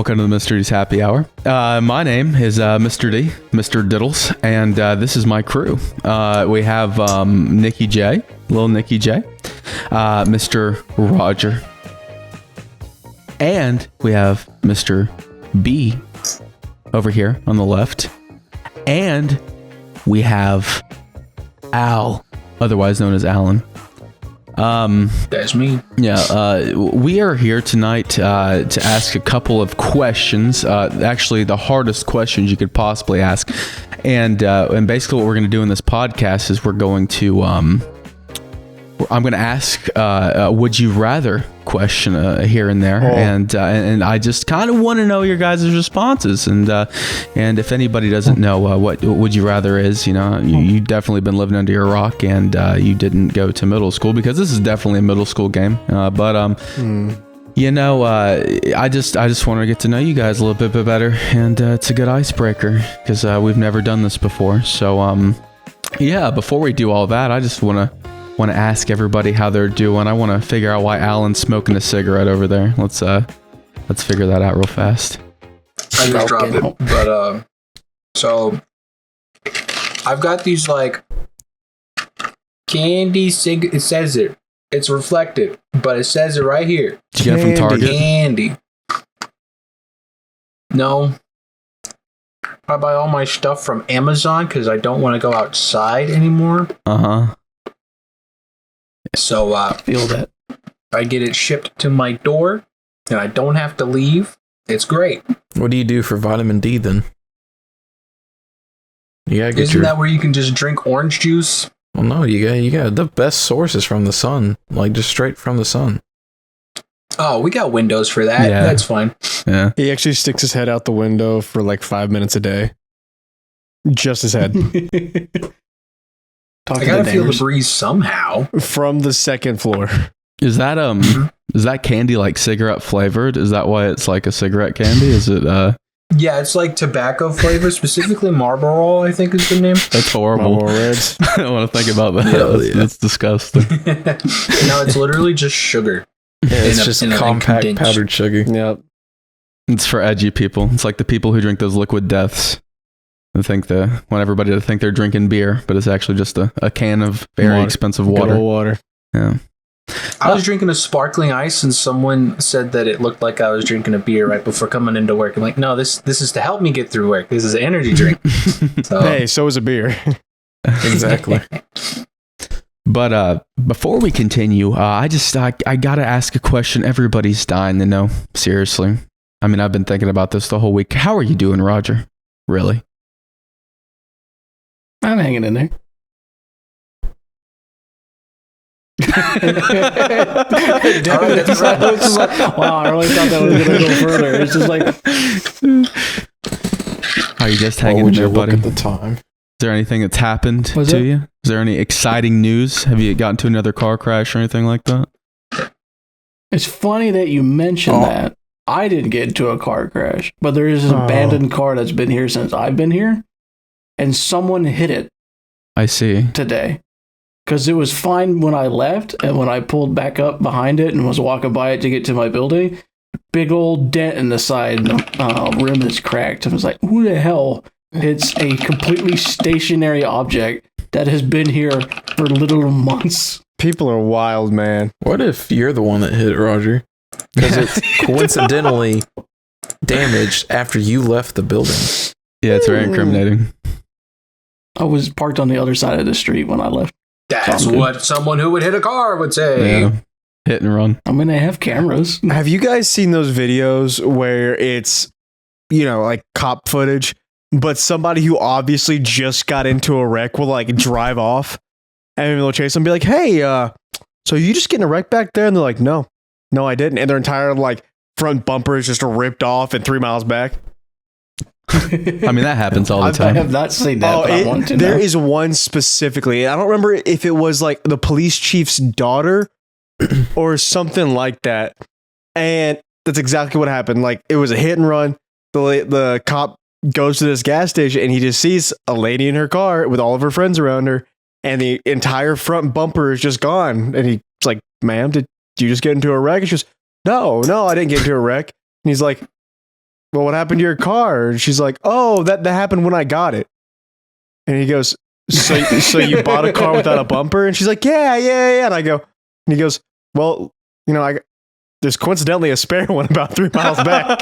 welcome to the Mr. D's Happy Hour. My name is Mr. D, Mr. Diddles, and this is my crew. We have Nikki J, little Nikki J, Mr. Roger, and we have Mr. B over here on the left, and we have Al, otherwise known as Alan. That's me. Yeah, we are here tonight to ask a couple of questions. Actually, the hardest questions you could possibly ask, and basically what we're going to do in this podcast is we're going to I'm going to ask would you rather question here and there, and I just kind of want to know your guys' responses, and if anybody doesn't know what would you rather is, you definitely been living under your rock, and you didn't go to middle school, because this is definitely a middle school game, I just want to get to know you guys a little bit better, and it's a good icebreaker because we've never done this before. So before we do all that, I just want to ask everybody how they're doing. I want to figure out why Alan's smoking a cigarette over there. Let's figure that out real fast. I just dropped it, but so I've got these like candy it says it's reflected, but it says it right here. Did you get it from Target? Candy. No. I buy all my stuff from Amazon because I don't want to go outside anymore. So feel that. I get it shipped to my door, and I don't have to leave. It's great. What do you do for vitamin D then? Isn't that where you can just drink orange juice? Well, no, you got the best sources from the sun, like just straight from the sun. Oh, we got windows for that. Yeah. That's fine. Yeah. He actually sticks his head out the window for like 5 minutes a day. Just his head. I gotta feel the breeze somehow. From the second floor. Is that is that candy like cigarette flavored? Is that why it's like a cigarette candy? Is it Yeah, it's like tobacco flavor, specifically Marlboro, I think is the name. That's horrible. Marlboro Reds. I don't want to think about that. That's disgusting. No, it's literally just sugar. Yeah, it's just compact powdered sugar. Yep. It's for edgy people. It's like the people who drink those liquid deaths. I want everybody to think they're drinking beer, but it's actually just a can of very expensive water. Good old water. Yeah. I was drinking a sparkling ice, and someone said that it looked like I was drinking a beer right before coming into work. I'm like, no, this is to help me get through work. This is an energy drink. So is a beer. Exactly. But before we continue, I gotta ask a question everybody's dying to know. Seriously. I mean, I've been thinking about this the whole week. How are you doing, Roger? Really? I'm hanging in there. Wow, I really thought that was going to go further. It's just like, are you just hanging in there, buddy? At the time. Is there anything that's happened to you? Is there any exciting news? Have you gotten to another car crash or anything like that? it's funny that you mentioned that. I didn't get into a car crash, but there is an abandoned car that's been here since I've been here, and someone hit it. I see. Today. Because it was fine when I left, and when I pulled back up behind it and was walking by it to get to my building, big old dent in the side rim is cracked. I was like, who the hell? It's a completely stationary object that has been here for literal months. People are wild, man. What if you're the one that hit it, Roger? Because it's coincidentally damaged after you left the building. Yeah, it's very incriminating. I was parked on the other side of the street when I left. That's what someone who would hit a car would say. Yeah. Hit and run. I mean, they have cameras. Have you guys seen those videos where it's, like cop footage, but somebody who obviously just got into a wreck will like drive off and they'll chase them and be like, hey, so you just getting a wreck back there? And they're like, no, I didn't. And their entire like front bumper is just ripped off and 3 miles back. I mean, that happens all the time. I have not seen that, but I want to know. There is one specifically. I don't remember if it was like the police chief's daughter or something like that. And that's exactly what happened. Like, it was a hit and run. The cop goes to this gas station and he just sees a lady in her car with all of her friends around her, and the entire front bumper is just gone. And he's like, ma'am, did you just get into a wreck? And she goes, no, I didn't get into a wreck. And he's like, well, what happened to your car? And she's like, oh, that happened when I got it. And he goes, so you bought a car without a bumper? And she's like, yeah. And I go, and he goes, well, there's coincidentally a spare one about 3 miles back.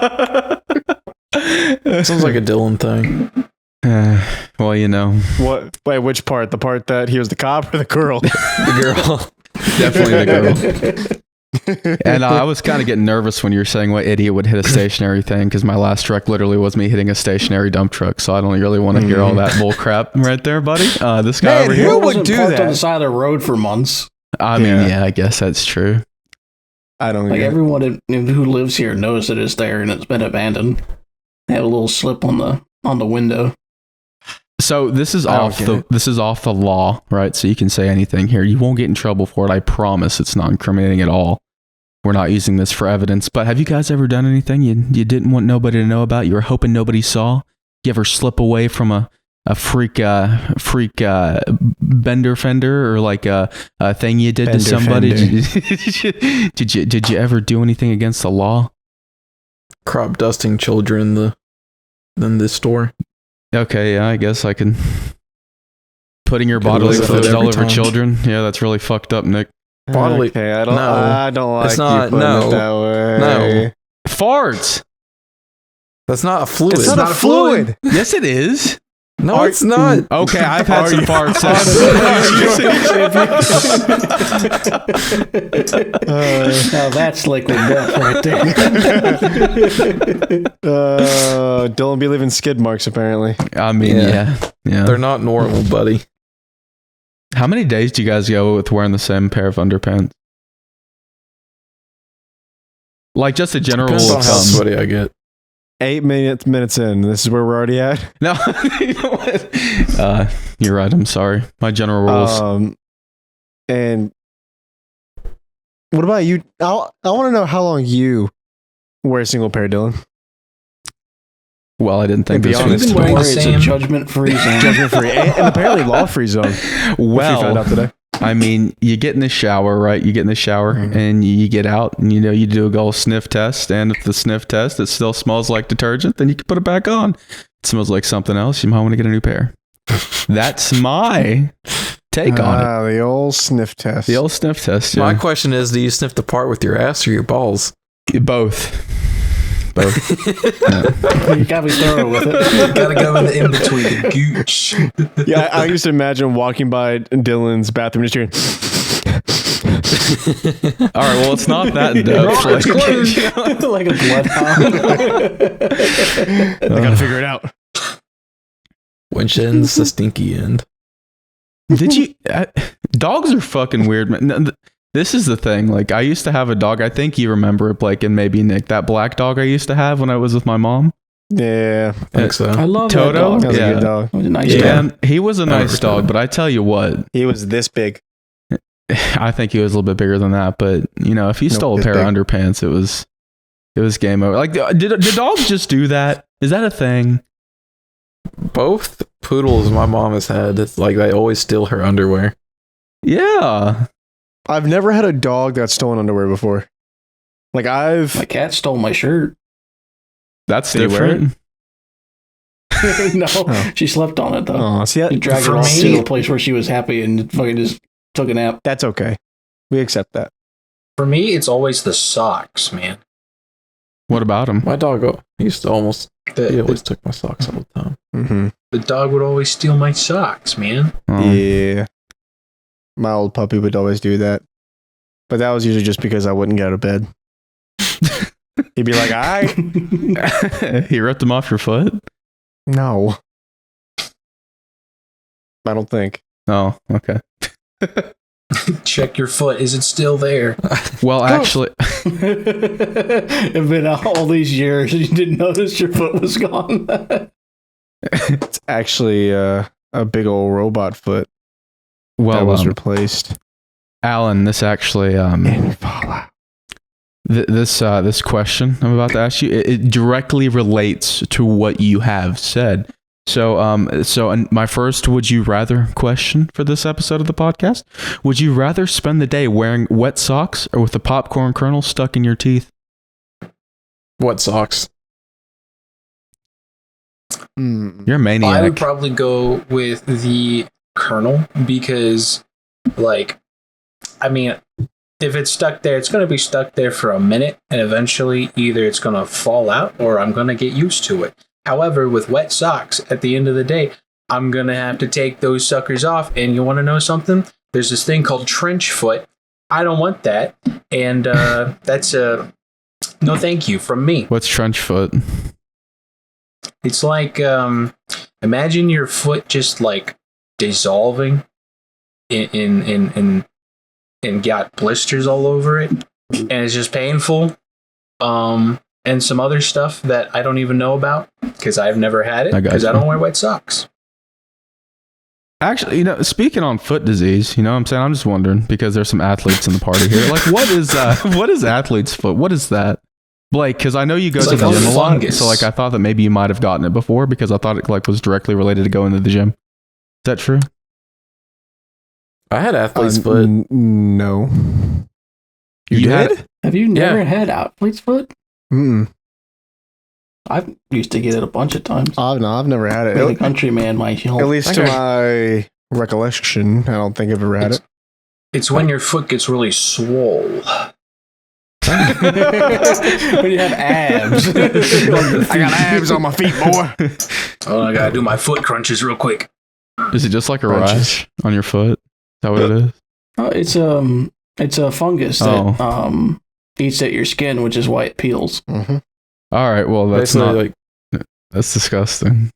Sounds like a Dylan thing. Well, What? Wait, which part? The part that he was the cop or the girl? The girl. definitely the girl. And I was kind of getting nervous when you were saying what idiot would hit a stationary thing, because my last truck literally was me hitting a stationary dump truck. So I don't really want to hear all that bull crap right there, buddy. This guy over here. who would wasn't do parked that? on the side of the road for months. I mean, yeah, I guess that's true. I don't Like get it. everyone who lives here knows that it's there and it's been abandoned. They have a little slip on the window. So this is I don't off get the it. this is off the law, right? So you can say anything here. You won't get in trouble for it. I promise. It's not incriminating at all. We're not using this for evidence. But have you guys ever done anything you didn't want nobody to know about? You were hoping nobody saw? You ever slip away from a freak bender fender, or like a thing you did to Bender somebody? fender. Did you ever do anything against the law? Crop dusting children in the store. Okay, yeah, I guess I can. Putting your Could've bodily lived fluids it all every over time. children. Yeah, that's really fucked up, Nick. Bodily- Okay, I don't like It's not- you putting no. it that way. No. Farts. That's not a fluid. It's not a fluid. Yes, it is. No, it's not. Okay, I've had some farts. Now that's liquid death right there. Dylan be leaving skid marks apparently. I mean, Yeah. yeah. They're not normal, buddy. How many days do you guys go with wearing the same pair of underpants? Like just a general Depends rule on of how thumb. sweaty I get. 8 minutes in. This is where we're already at. No, you know what? You're right. I'm sorry. My general rules. And what about you? I want to know how long you wear a single pair, Dylan. Well, I didn't think be this honest. was. You've been wearing the It's a same. judgment-free zone. Judgment free, and apparently law-free zone. Which we found out Well, today. I mean, you get in the shower, right? You get in the shower and you get out, and you do a go sniff test. And if the sniff test it still smells like detergent, then you can put it back on. It smells like something else. You might want to get a new pair. That's my take on The old sniff test. it. The old sniff test. My Yeah. question is, do you sniff the part with your ass or your balls? Both. You gotta be thorough with it. Gotta go in the in between the gooch. Yeah, I used to imagine walking by Dylan's bathroom just hearing. All right. Well, it's not that in depth. Robert, Like, Like a bloodhound. I gotta figure it out. Which end's the stinky end? did you? Dogs are fucking weird, man. This is the thing. Like, I used to have a dog. I think you remember it, Blake, and maybe Nick. That black dog I used to have when I was with my mom. Yeah, I think so. I love Toto? that dog. that was Yeah. a good dog. It was a nice Yeah. dog. Man, he was a nice dog, but I tell you what, He was this big. I think he was a little bit bigger than that. But if he Nope, stole a this pair of big. underpants, it was game over. Like, did dogs just do that? Is that a thing? Both poodles my mom has had, it's like they always steal her underwear. Yeah. I've never had a dog that's stolen underwear before. Like My cat stole my shirt. That's Did he wear different. No, Oh. she slept on it though. Oh, see He that? dragged For her off me- to a place where she was happy and fucking just took a nap. That's okay. We accept that. For me, it's always the socks, man. What about him? My dog, he used to always, he The, always took my socks all the time. Mm-hmm. the dog would always steal my socks, man. Oh. Yeah. My old puppy would always do that. But that was usually just because I wouldn't get out of bed. He'd be like, I He ripped them off your foot? no. I don't think. Oh, okay. Check your foot. Is it still there? Well, actually, It's been all these years and you didn't notice your foot was gone. It's actually a big old robot foot that well, was replaced. Alan, this actually, In Fallout. this question I'm about to ask you, it directly relates to what you have said. So, and my first would you rather question for this episode of the podcast: would you rather spend the day wearing wet socks or with a popcorn kernel stuck in your teeth? What socks? You're a I maniac. would probably go with the kernel because, like, I mean, if it's stuck there, it's going to be stuck there for a minute, and eventually either it's going to fall out or I'm going to get used to it. However, with wet socks, at the end of the day, I'm going to have to take those suckers off. And you want to know something? There's this thing called trench foot. I don't want that. And that's a no thank you from me. What's trench foot? It's like, imagine your foot just like dissolving in got blisters all over it, and it's just painful. And some other stuff that I don't even know about because I've never had it I got because I you. don't wear wet socks. Actually, speaking on foot disease, what I'm saying? I'm just wondering because there's some athletes in the party here. Like, what is athlete's foot? What is that? Blake, because I know you go It's to like the a gym a lot, fungus. so like I thought that maybe you might have gotten it before because I thought it like was directly related to going to the gym. Is that true? I had athlete's foot. No. You had- did? Have you never Yeah. had athlete's foot? Mm. I've used to get it a bunch of times. No, I've never had it. Being a country man, my At whole least to my recollection, I don't think I've ever had it. It's when your foot gets really swole. when you have abs. I got abs on my feet, boy. Oh, I gotta do my foot crunches real quick. Is it just like a Crunches. rash on your foot? Is that what it is? Oh, it's a fungus that eats at your skin, which is why it peels. Mm-hmm. All right. Well, that's Basically, not. That's disgusting.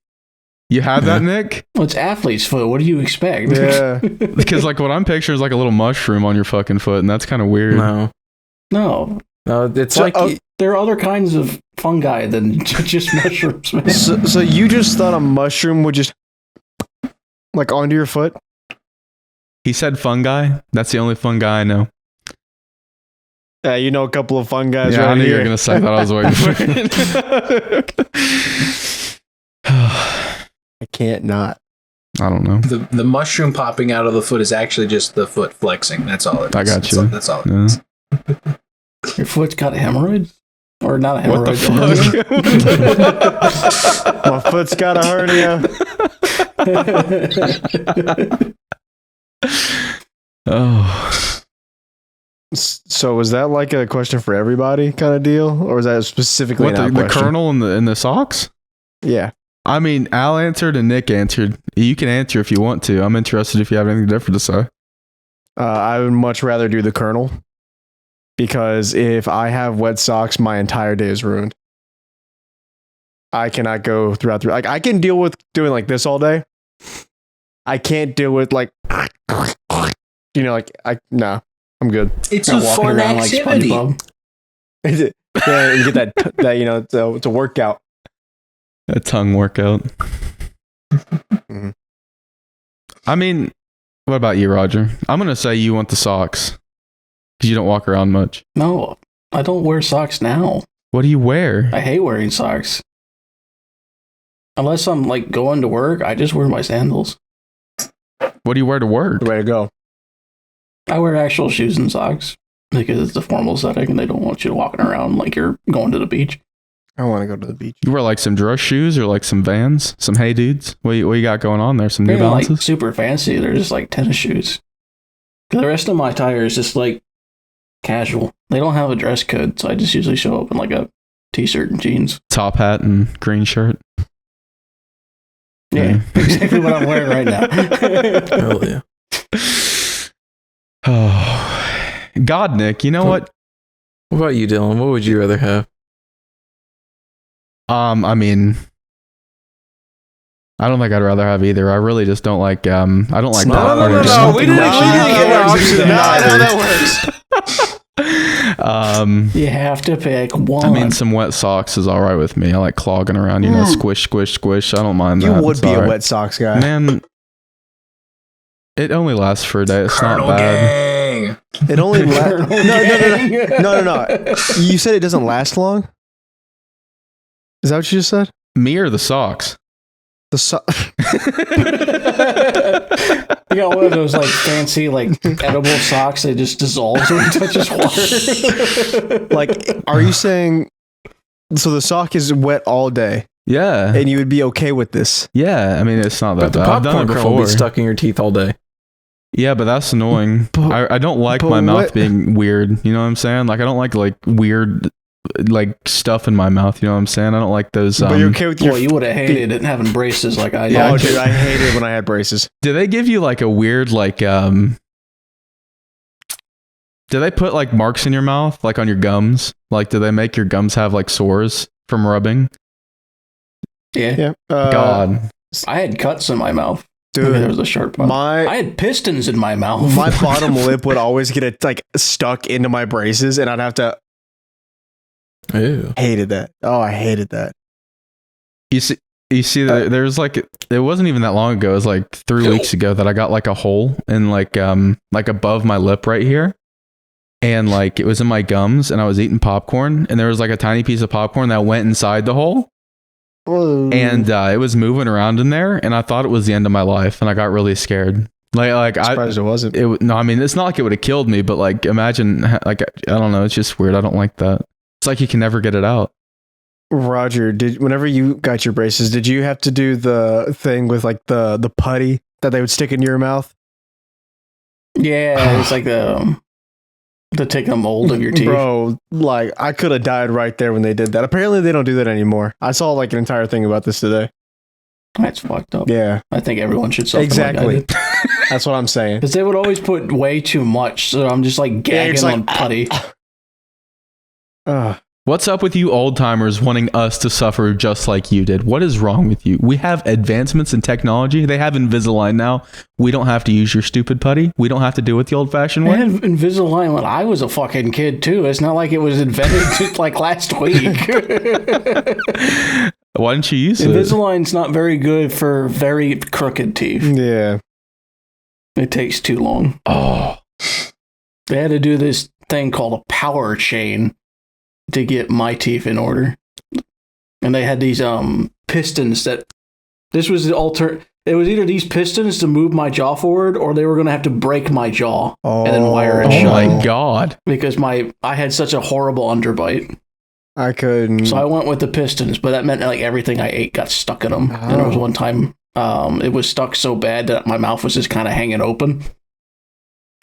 You had that, Nick? Well, it's athlete's foot. What do you expect? Yeah. Because like what I'm picturing is like a little mushroom on your fucking foot, and that's kind of weird. no, it's So, like There are other kinds of fungi than just mushrooms, man. So you just thought a mushroom would just like onto your foot? He said fungi. That's the only fungi I know. Yeah, you know a couple of fun guys Yeah, I right knew you here. were gonna say that. I was waiting for it. I can't not. I don't know. The mushroom popping out of the foot is actually just the foot flexing. That's all it is. I got That's you. all- That's all it Yeah. is. Your foot's got hemorrhoids? Or not a What the hemorrhoid? fuck? My foot's got a hernia. Oh, So was that like a question for everybody kind of deal, or was that specifically what an the out question? kernel in the socks? Yeah. I mean, Al answered and Nick answered. You can answer if you want to. I'm interested if you have anything different to say. I would much rather do the kernel because if I have wet socks, my entire day is ruined. I cannot go throughout the like. I can deal with doing like this all day. I can't deal with like, no, I'm good. It's Not a walking fun around like activity. SpongeBob. Yeah, you get that it's a workout. A tongue workout. Mhm. I mean, what about you, Roger? I'm gonna say you want the socks because you don't walk around much. No, I don't wear socks now. What do you wear? I hate wearing socks. Unless I'm like going to work, I just wear my sandals. What do you wear to work? The way to go. I wear actual shoes and socks because it's a formal setting and they don't want you walking around like you're going to the beach. I want to go to the beach. You wear like some dress shoes or like some Vans, some Hey Dudes. What you got going on there? Some New They're not like Balances? super fancy. They're just like tennis shoes. The rest of my attire is just like casual. They don't have a dress code, so I just usually show up in like a t-shirt and jeans. Top hat and green shirt. Yeah, exactly what I'm wearing right now. hell yeah. Oh, God, Nick. You know what? What about you, Dylan? What would you rather have? I mean, I don't think I'd rather have either. I really just don't like. I don't like. No, pop no, no, orange. no, we didn't- You have to pick one. I mean, some wet socks is all right with me. I like clogging around, squish, squish, squish. I don't mind You that. would It's be all a right. wet socks guy. Man. It only lasts for a day. It's Colonel not bad. Gang. It only Colonel no. You said it doesn't last long. Is that what you just said? Me or the socks? The You got one of those like fancy like edible socks that just dissolves when it touches water. like, are you saying? So the sock is wet all day. Yeah. and you would be okay with this. Yeah. I mean, it's not that But the bad. I've done popcorn it kernel will before. be stuck in your teeth all day. Yeah, but that's annoying. But- I don't like but my mouth what- being weird. You know what I'm saying? Like I don't like weird like stuff in my mouth. You know what I'm saying? I don't like those. But you're okay with your. Boy, you would have hated it having braces like I did. Yeah, oh, dude, I hated when I had braces. do they give you like a weird like do they put like marks in your mouth like on your gums? Like do they make your gums have like sores from rubbing? Yeah. Yeah. God. I had cuts in my mouth. Maybe there dude, was a sharp part. I my had pistons in my mouth. my bottom lip would always get it like stuck into my braces, and I'd have to. Ew. Hated that. Oh, I hated that. You see, there's like it wasn't even that long ago. It was like 3 weeks ago that I got like a hole in like above my lip right here, and like it was in my gums, and I was eating popcorn, and there was like a tiny piece of popcorn that went inside the hole, and it was moving around in there, and I thought it was the end of my life, and I got really scared. Like I'm surprised it wasn't. no, I mean it's not like it would have killed me, but like imagine like I don't know, it's just weird. I don't like that. It's like you can never get it out. Roger, whenever you got your braces, did you have to do the thing with like the putty that they would stick into your mouth? Yeah, it's like the taking a mold of your teeth. Bro, like I could have died right there when they did that. Apparently they don't do that anymore. I saw like an entire thing about this today. That's fucked up. Yeah, I think everyone should suffer exactly. That's what I'm saying. Because they would always put way too much, so I'm just like gagging it's like, on putty. What's up with you old timers wanting us to suffer just like you did? What is wrong with you? We have advancements in technology. They have Invisalign now. We don't have to use your stupid putty. We don't have to do it the old fashioned I way. had Invisalign when I was a fucking kid too. It's not like it was invented just like last week. Why didn't you use it? Invisalign's not very good for very crooked teeth. Yeah. It takes too long. Oh, They had to do this thing called a power chain to get my teeth in order. And they had these pistons that this was the it was either these pistons to move my jaw forward or they were going to have to break my jaw and then wire it oh shut my God. because I had such a horrible underbite. I couldn't. So I went with the pistons, but that meant like everything I ate got stuck in them. And there was one time it was stuck so bad that my mouth was just kind of hanging open.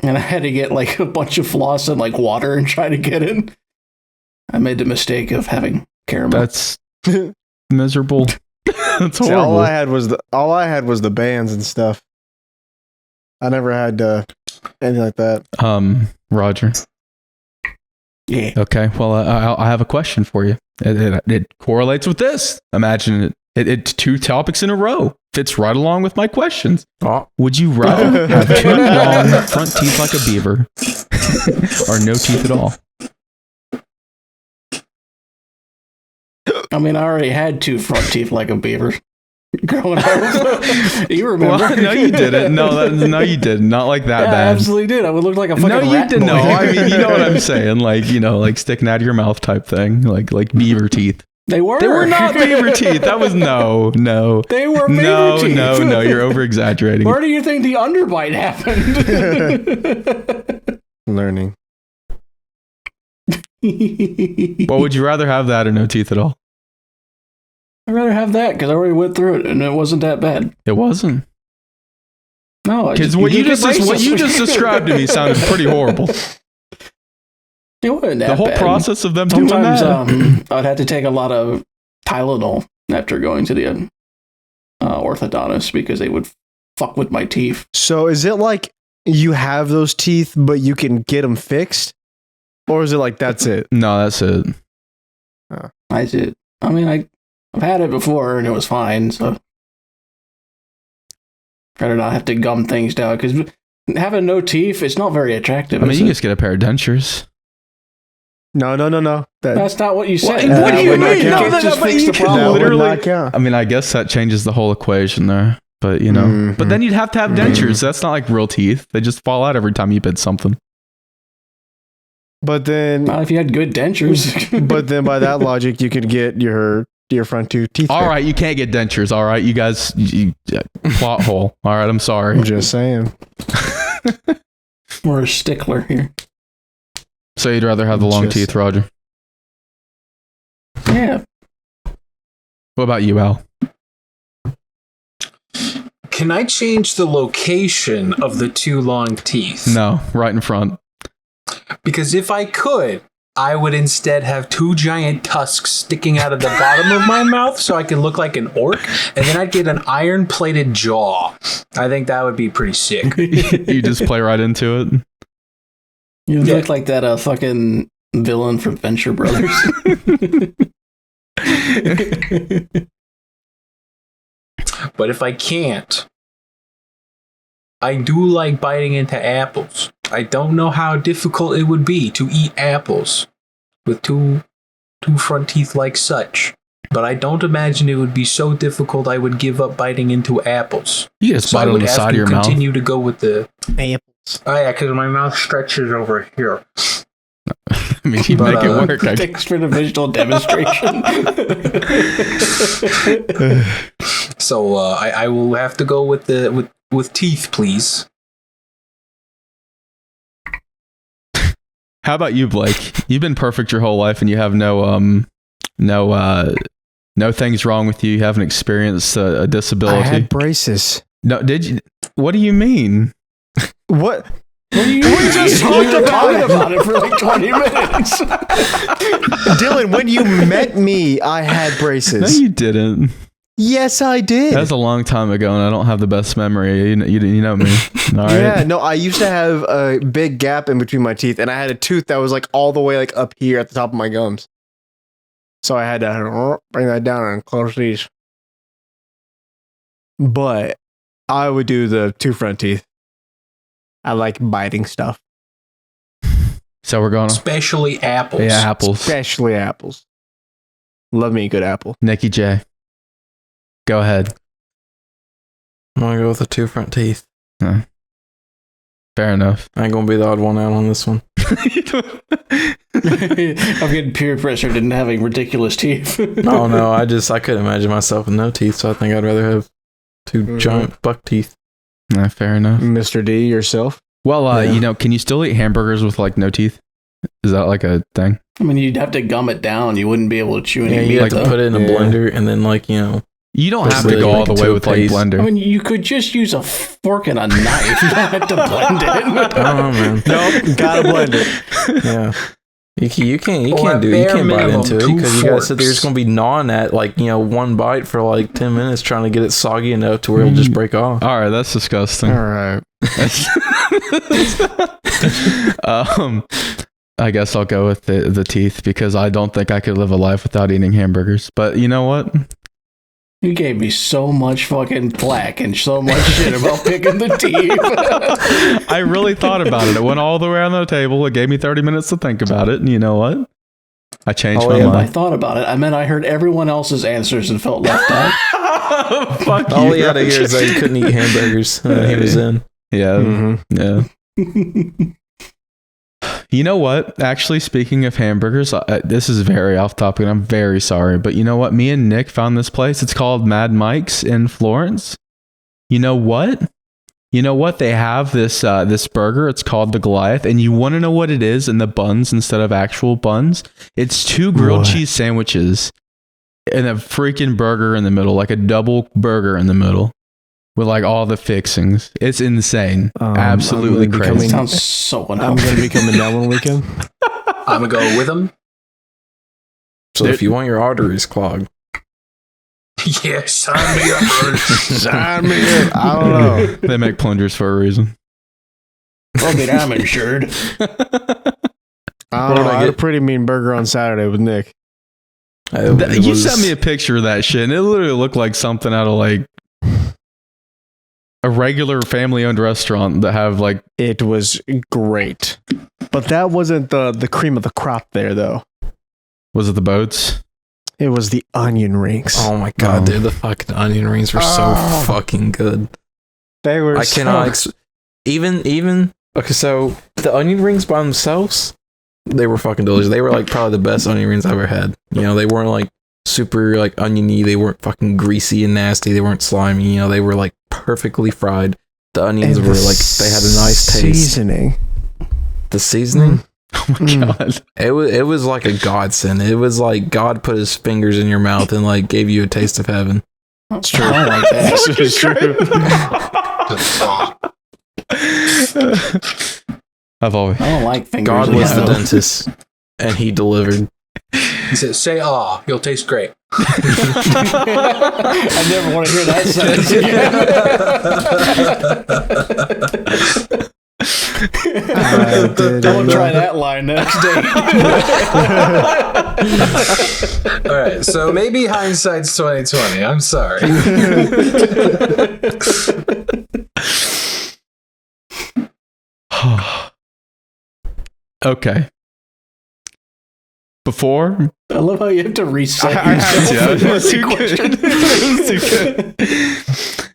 And I had to get like a bunch of floss and like water and try to get it. I made the mistake of having caramel. That's miserable. That's See, horrible. all I had was the bands and stuff. I never had anything like that. Roger. Yeah. Okay. Well, I have a question for you. It correlates with this. Imagine it's 2 topics in a row. Fits right along with my questions. Oh, Would you rather have 2 long front teeth like a beaver or no teeth at all? I mean, I already had 2 front teeth like a beaver growing up. You remember? Well, no, you didn't. No, you didn't. Not like that Yeah, I bad. absolutely did. I would look like a fucking No, you rat didn't. boy. No, I mean, you know what I'm saying. Like, like sticking out of your mouth type thing. Like beaver teeth. They were. They were not beaver teeth. That was no. They were beaver No, teeth. no. You're over exaggerating. Where do you think the underbite happened? Learning. Well, would you rather have that or no teeth at all? I'd rather have that because I already went through it and it wasn't that bad. It wasn't. No, Because what you just described to me sounded pretty horrible. It wasn't that The whole bad. process of them doing Sometimes that. I'd have to take a lot of Tylenol after going to the orthodontist because they would fuck with my teeth. So is it like you have those teeth, but you can get them fixed? Or is it like that's it? No, that's it. I did. I mean, I've had it before and it was fine, so rather not have to gum things down because having no teeth, it's not very attractive. I mean, is you it? just get a pair of dentures. No. That's not what you said. What do you would not mean? count. No, just but fix you the can problem. That would literally. not count. I mean, I guess that changes the whole equation there. But but Mhm. then you'd have to have dentures. That's not like real teeth. They just fall out every time you bit something. But then, Not if you had good dentures. but then by that logic, you could get your front 2 teeth. All fixed. right, you can't get dentures. All right, you guys, plot hole. All right, I'm sorry. I'm just saying. We're a stickler here. So you'd rather have the long Just- teeth, Roger? Yeah. What about you, Al? Can I change the location of the two long teeth? No, right in front. Because if I could, I would instead have two giant tusks sticking out of the bottom of my mouth so I could look like an orc, and then I'd get an iron-plated jaw. I think that would be pretty sick. You just play right into it. You look like that fucking villain from Venture Brothers. But if I can't, I do like biting into apples. I don't know how difficult it would be to eat apples with two front teeth like such. But I don't imagine it would be so difficult I would give up biting into apples. You just So I bite on would the have side of to your mouth. continue to go with the... Apples. Oh yeah, because my mouth stretches over here. I mean, you But, make it work. Thanks for the visual demonstration. So I will have to go with the with teeth, please. How about you, Blake? You've been perfect your whole life, and you have no things wrong with you. You haven't experienced a I disability. had braces. No, did you? What do you mean? What? We just talked we were about talking about it for like 20 minutes. Dylan, when you met me, I had No, braces. you didn't. Yes, I did. That was a long time ago, and I don't have the best memory. You know me. All right. Yeah, no, I used to have a big gap in between my teeth, and I had a tooth that was like all the way like up here at the top of my gums. So I had to bring that down and close these. But I would do the two front teeth. I like biting stuff, So we're going. Especially apples. Yeah, apples. especially apples. Love me a good apple. Nikki J. Go ahead. I'm gonna go with the two front teeth. Fair enough. I ain't gonna be the odd one out on this one. I'm getting peer pressure into having ridiculous teeth. No, I couldn't imagine myself with no teeth, so I think I'd rather have two giant buck teeth. Fair enough. Mr. D, yourself? Well, Yeah. can you still eat hamburgers with like no teeth? Is that like a thing? I mean, you'd have to gum it down. You wouldn't be able to chew any Yeah, meat. you have though. to put it in a Yeah. blender and then You don't have to Basically, go all like the into way a with like paste. blender. I mean, you could just use a fork and a knife. You don't have to blend I it. don't know, man. Nope, gotta blend it. Yeah. You can't Or at bite bare into it minimum, because two you gotta sit there. You're just forks. gonna be gnawing at one bite for like 10 minutes trying to get it soggy enough to where it'll just break off. All right, that's disgusting. All right. I guess I'll go with the teeth because I don't think I could live a life without eating hamburgers. But you know what? You gave me so much fucking flack and so much shit about picking the teeth. I really thought about it. It went all the way around the table. It gave me 30 minutes to think about it. And you know what? I changed Oh, my yeah, I mind. thought about it. I meant I heard everyone else's answers and felt left out. Fuck All you, he had to hear is that he couldn't eat hamburgers. He was in. Yeah. Mm-hmm. Yeah. You know what? Actually, speaking of hamburgers, this is very off topic and I'm very sorry. But you know what? Me and Nick found this place. It's called Mad Mike's in Florence. You know what? They have this burger. It's called the Goliath. And you want to know what it is in the buns instead of actual buns? It's 2 grilled What? cheese sandwiches and a freaking burger in the middle, like a double burger in the middle. With like all the fixings. It's insane. Absolutely I'm gonna be crazy. coming- Sounds so I'm unhealthy. going to be coming down one weekend. I'm gonna go with them. So if you want your arteries clogged, Yes, sign me up. Sign me up. I don't know. They make plungers for a reason. Okay, I'm insured. I don't What know. did I I had a get? pretty mean burger on Saturday with Nick. You sent me a picture of that shit, and it literally looked like something out of like a regular family-owned restaurant that have like. It was great. But that wasn't the cream of the crop there, though. Was it the boats? It was the onion rings. Oh my god, dude, the fucking onion rings were so Oh. fucking good. They were I cannot even okay, so the onion rings by themselves, they were fucking delicious. They were like probably the best onion rings I ever had. They weren't like super like oniony, they weren't fucking greasy and nasty, they weren't slimy, they were like perfectly fried. The onions And were the like they had a nice taste. seasoning. The seasoning? my god. It was like a godsend. It was like God put his fingers in your mouth and like gave you a taste of heaven. It's true. I don't like that. It's true. I've always. I don't like fingers. God in was my the mouth. dentist, and he delivered. He said, "Say ah, you'll taste great." I never want to hear that sentence again. I'm gonna try that line next day. All right, so maybe hindsight's 2020. I'm sorry. Okay. Before I love how you have to reset I had yourself. to. It was for too every good. It was too good.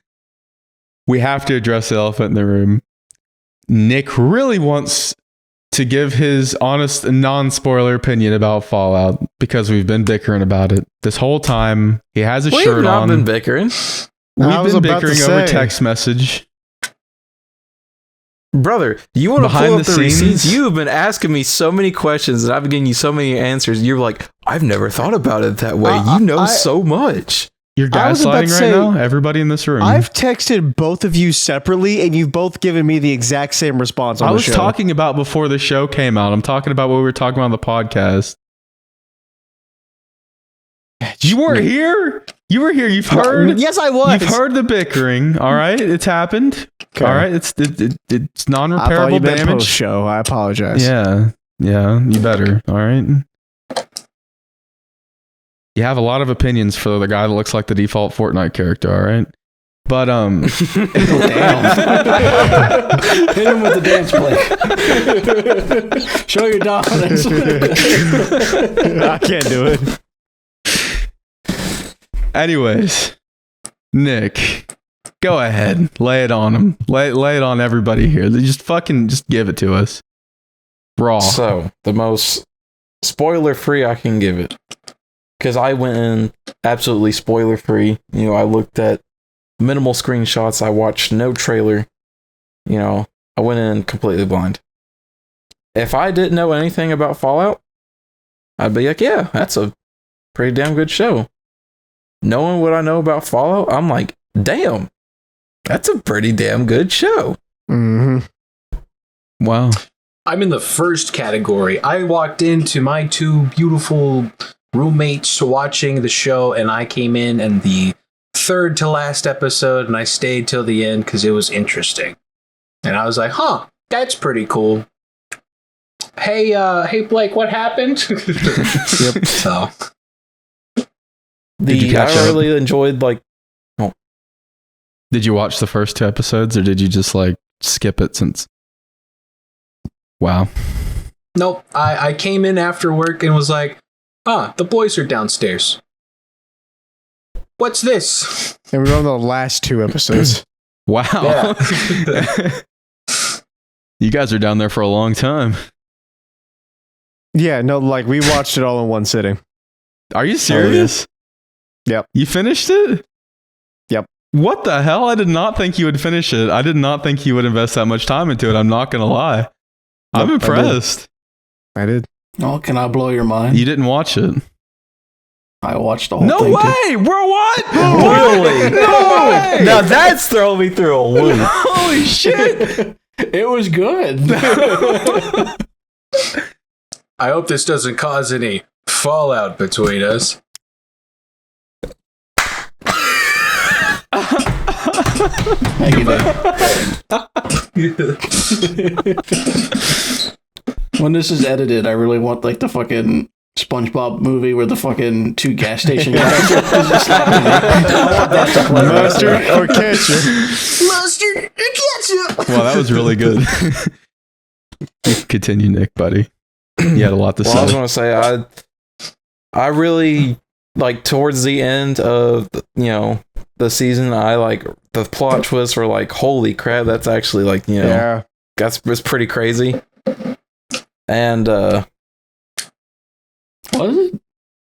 We have to address the elephant in the room. Nick really wants to give his honest and non-spoiler opinion about Fallout because we've been bickering about it this whole time. He has a We've shirt not on. been bickering, We've I was been about to bickering over say. text message. brother. You want to Behind pull up the the receipts? scenes? You have been asking me so many questions, and I've been giving you so many answers. You're like, I've never thought about it that way. You know so much. You're I was about gaslighting to right say, now? Everybody in this room. I've texted both of you separately, and you've both given me the exact same response on I the was show. talking about before the show came out. I'm talking about what we were talking about on the podcast. You weren't here. You were here. You've heard. Yes, I was. You've heard the bickering. All right, it's happened. Okay. All right, it's I thought non-repairable you meant damage. post-show. I apologize. Yeah, you better. All right. You have a lot of opinions for the guy that looks like the default Fortnite character. All right, but Damn. Hit him with the dance play. Show your dominance. I can't do it. anyways, Nick, go ahead, lay it on him. Lay it on everybody here. Just give it to us. Raw. So the most spoiler free I can give it, because I went in absolutely spoiler free. You know, I looked at minimal screenshots. I watched no trailer. You know, I went in completely blind. If I didn't know anything about Fallout, I'd be like, yeah, that's a pretty damn good show. Knowing what I know about Fallout, I'm like, damn, that's a pretty damn good show. Mm-hmm. Wow. I'm in the first category. I walked into my two beautiful roommates watching the show, and I came in the third to last episode, and I stayed till the end because it was interesting. And I was like, huh, that's pretty cool. Hey Blake, what happened? Yep. So Did you catch I up? really enjoyed Did you watch the first 2 episodes, or did you just like skip it since? Wow. nope. I came in after work and was like, the boys are downstairs. What's this? And we were on the last 2 episodes. Wow. Yeah. You guys are down there for a long time. Yeah, no, like we watched it all in one sitting. Are you serious? Yep. You finished it? Yep. What the hell? I did not think you would finish it. I did not think you would invest that much time into it. I'm not going to lie. I'm Nope, I did. impressed. I did. Oh, can I blow your mind? You didn't watch it. I watched the whole No thing. way! Bro, what? Really? No way! now that's throwing me through a loop. Holy shit! It was good. I hope this doesn't cause any fallout between us. Thank you, Dave. When this is edited, I really want like the fucking SpongeBob movie where the fucking 2 gas station guys are just slapping me. I want that to play right Mustard there. or ketchup? Mustard and ketchup. Wow, that was really good. Continue, Nick, buddy. You had a lot to Well, I was say. going to say, I really like towards the end of the season. I like the plot twists were like, holy crap, that's actually like Yeah. was pretty crazy. And Was it?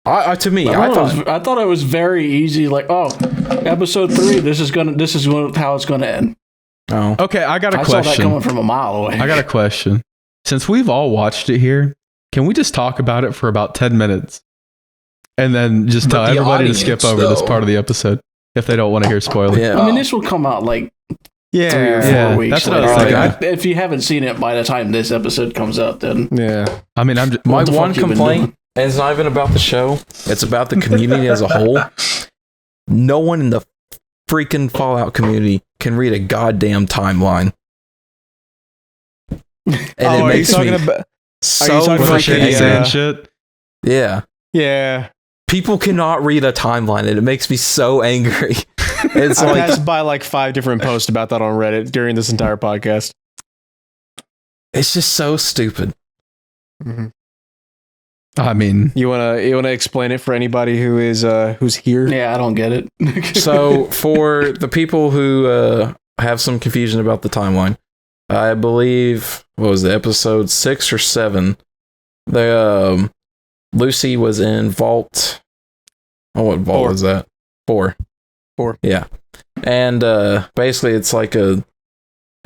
I to me, I thought I thought it was very easy. Like, oh, episode 3. This is how it's gonna end. oh Okay, I got a I saw that question. coming from a mile away. I got a question. since we've all watched it here, can we just talk about it for about 10 minutes? And then just But tell the everybody to audience, skip over this though. part of the episode if they don't want to hear spoilers. Yeah. I mean, this will come out like 3 or 4 Yeah, weeks. that's what I was later. thinking. If you haven't seen it by the time this episode comes out, then Yeah. I mean, I'm just, My What the one fuck you been complaint, doing? and it's not even about the show, it's about the community as a whole. No one in the freaking Fallout community can read a goddamn timeline. And Are it you makes talking me about? so talking with the about shady freaking the, sand shit. yeah. Yeah. People cannot read a timeline, and it makes me so angry. It's I like, passed by like 5 different posts about that on Reddit during this entire podcast. it's just so stupid. I mean, You wanna explain it for anybody who is who's here? yeah, I don't get it. So, for the people who have some confusion about the timeline, I believe, what was it, episode 6 or 7? The Lucy was in Vault. Oh, what vault 4. was that? 4. 4. Yeah. And basically, it's like it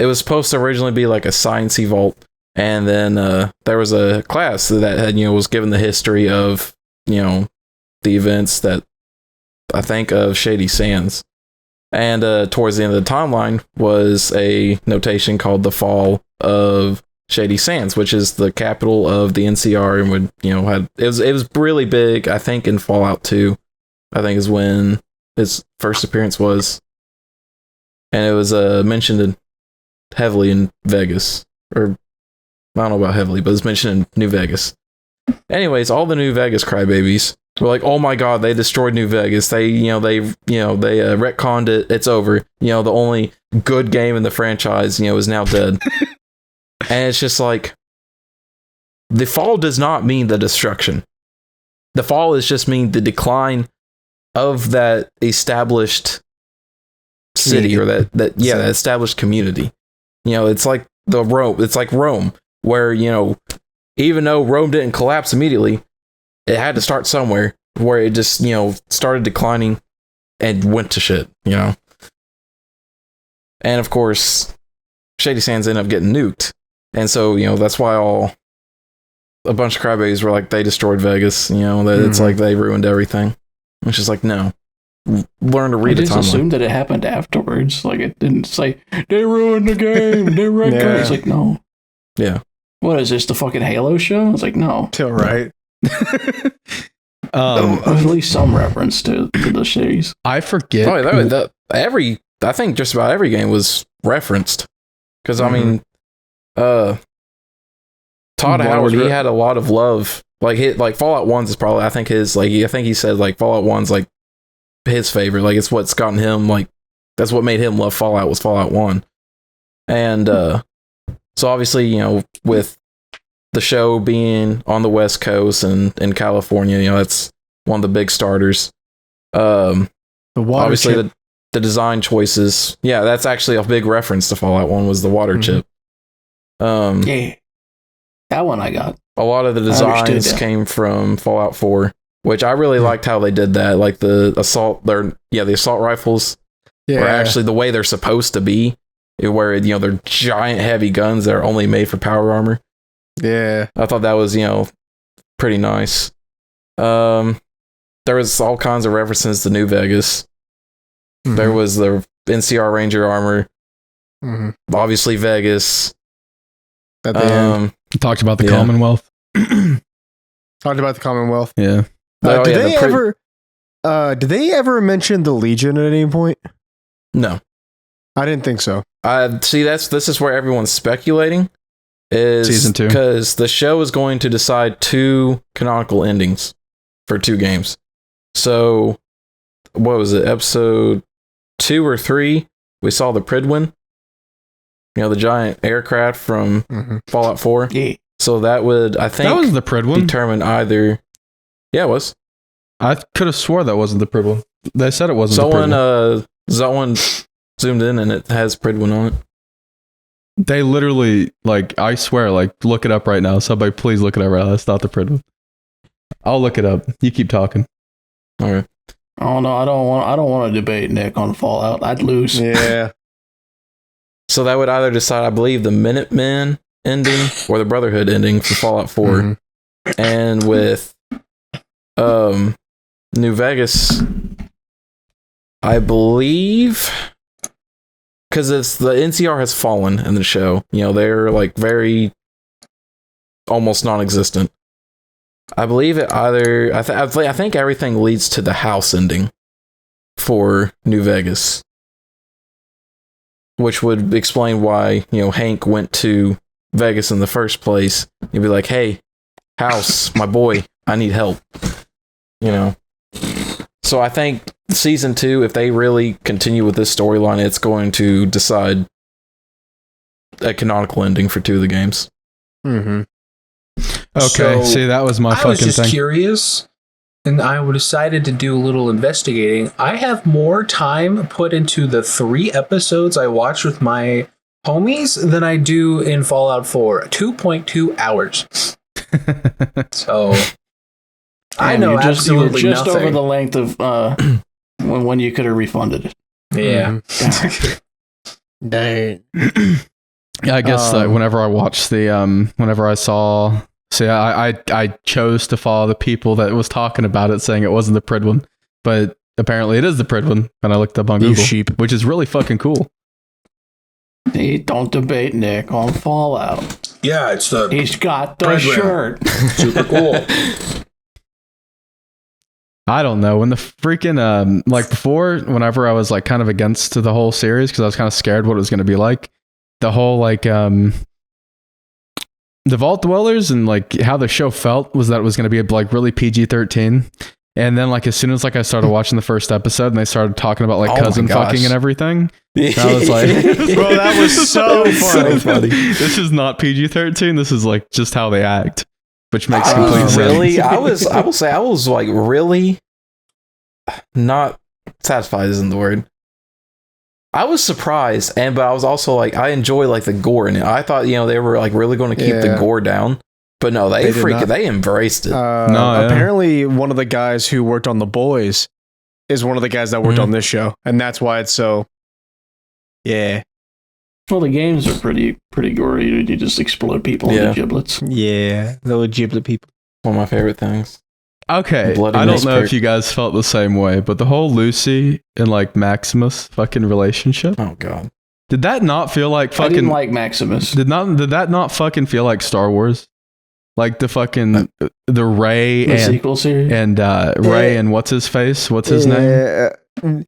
was supposed to originally be like a sciencey vault. And then there was a class that had, was given the history of, the events that I think of Shady Sands. And towards the end of the timeline was a notation called the Fall of Shady Sands, which is the capital of the NCR, and would it was really big. I think in Fallout 2, I think is when his first appearance was, and it was mentioned heavily in Vegas, or I don't know about heavily, but it's mentioned in New Vegas. Anyways, all the New Vegas crybabies were like, "Oh my god, they destroyed New Vegas. They retconned it. It's over. The only good game in the franchise, is now dead." And it's just like, the fall does not mean the destruction. The fall is just mean the decline of that established city, or that established community. It's like Rome. It's like Rome, where even though Rome didn't collapse immediately, it had to start somewhere, where it just started declining and went to shit. And of course, Shady Sands ended up getting nuked. And so, that's why a bunch of crybabies were like, they destroyed Vegas, that it's like they ruined everything. It's just like, no. Learn to read I the just timeline. assumed that it happened afterwards. Like, it didn't say, they ruined the game, they wrecked it. It's like, no. Yeah. What is this, the fucking Halo show? It's like, no. Till right. At least some reference to the series. I forget. I think just about every game was referenced. Because, I mean, Todd Howard, he had a lot of love. Like Fallout 1's is probably, I think he said like Fallout 1's like his favorite. Like, it's what's gotten him, like, that's what made him love Fallout, was Fallout 1. And so obviously, with the show being on the West Coast and in California, that's one of the big starters. The water Obviously, chip. the design choices. Yeah, that's actually a big reference to Fallout 1, was the water chip. Yeah. That one I got. A lot of the understood designs that. came from Fallout 4, which I really liked how they did that. Like the assault rifles were actually the way they're supposed to be, where they're giant heavy guns that are only made for power armor. Yeah. I thought that was pretty nice. There was all kinds of references to New Vegas. There was the NCR Ranger armor, obviously Vegas. At the end. Talked about the Yeah. Commonwealth. Talked about the Commonwealth. Yeah. Did they ever mention the Legion at any point? No. I didn't think so. See, this is where everyone's speculating. Is Season 2. Because the show is going to decide 2 canonical endings for 2 games. So, what was it? Episode 2 or 3, we saw the Pridwin. The giant aircraft from Fallout 4. Yeah. So that would, I think, That was the Prid one. determine either. Yeah, it was. I could have swore that wasn't the Prid one. They said it wasn't the Prid one. Someone zoomed in and it has Pridwin on it. They literally, like, I swear, like, look it up right now. Somebody please look it up right now. That's not the Prid one. I'll look it up. You keep talking. All right. Oh no, I don't want to debate Nick on Fallout. I'd lose. Yeah. So that would either decide, I believe, the Minutemen ending or the Brotherhood ending for Fallout 4. Mhm. And with New Vegas, I believe, because it's the NCR has fallen in the show. You know, they're like very almost non-existent. I believe it either. I think everything leads to the house ending for New Vegas, which would explain why, you know, Hank went to Vegas in the first place. He'd be like, "Hey, house, my boy, I need help." You know. So I think season 2, if they really continue with this storyline, it's going to decide a canonical ending for 2 of the games. Mm-hmm. Okay, So, see, that was my I was fucking just thing. curious, and I decided to do a little investigating. I have more time put into the 3 episodes I watched with my homies than I do in Fallout 4. 2.2 hours. So I Damn, know you're absolutely just nothing. over the length of when you could have refunded it. Yeah. Dang. Yeah, I guess that whenever I watched the whenever I saw, see, I chose to follow the people that was talking about it, saying it wasn't the Prid one, but apparently it is the Prid one. And I looked up on You Google, sheep. which is really fucking cool. Hey, don't debate Nick on Fallout. Yeah, it's the He's got the Breadwinner. shirt. super cool. I don't know, when the freaking like before, whenever I was like kind of against the whole series because I was kind of scared what it was going to be like, the whole like the Vault Dwellers and like how the show felt was that it was going to be like really PG-13. And then like as soon as like I started watching the first episode and they started talking about like Oh my cousin gosh. fucking and everything, I was like, Bro, that was so funny. funny. this is not PG-13. This is like just how they act, which makes I complete was sense. really, I will say, I was like really not satisfied isn't the word. I was surprised, but I was also like, I enjoy like the gore in it. I thought, you know, they were like really going to keep the Yeah. gore down, but no, they They did not. they embraced it. No, yeah. Apparently, one of the guys who worked on The Boys is one of the guys that worked Mhm. on this show, and that's why it's so. Yeah, Well, the games are pretty gory. You just explode people Yeah. into giblets. yeah, the giblet people. One of my favorite things. Okay, Bloody I don't nice know perk. if you guys felt the same way, but the whole Lucy and like Maximus fucking relationship, Oh god. did that not feel like I didn't fucking like Maximus. did that not fucking feel like Star Wars? Like the fucking the Ray The and sequel series. Ray and what's his face? What's his name?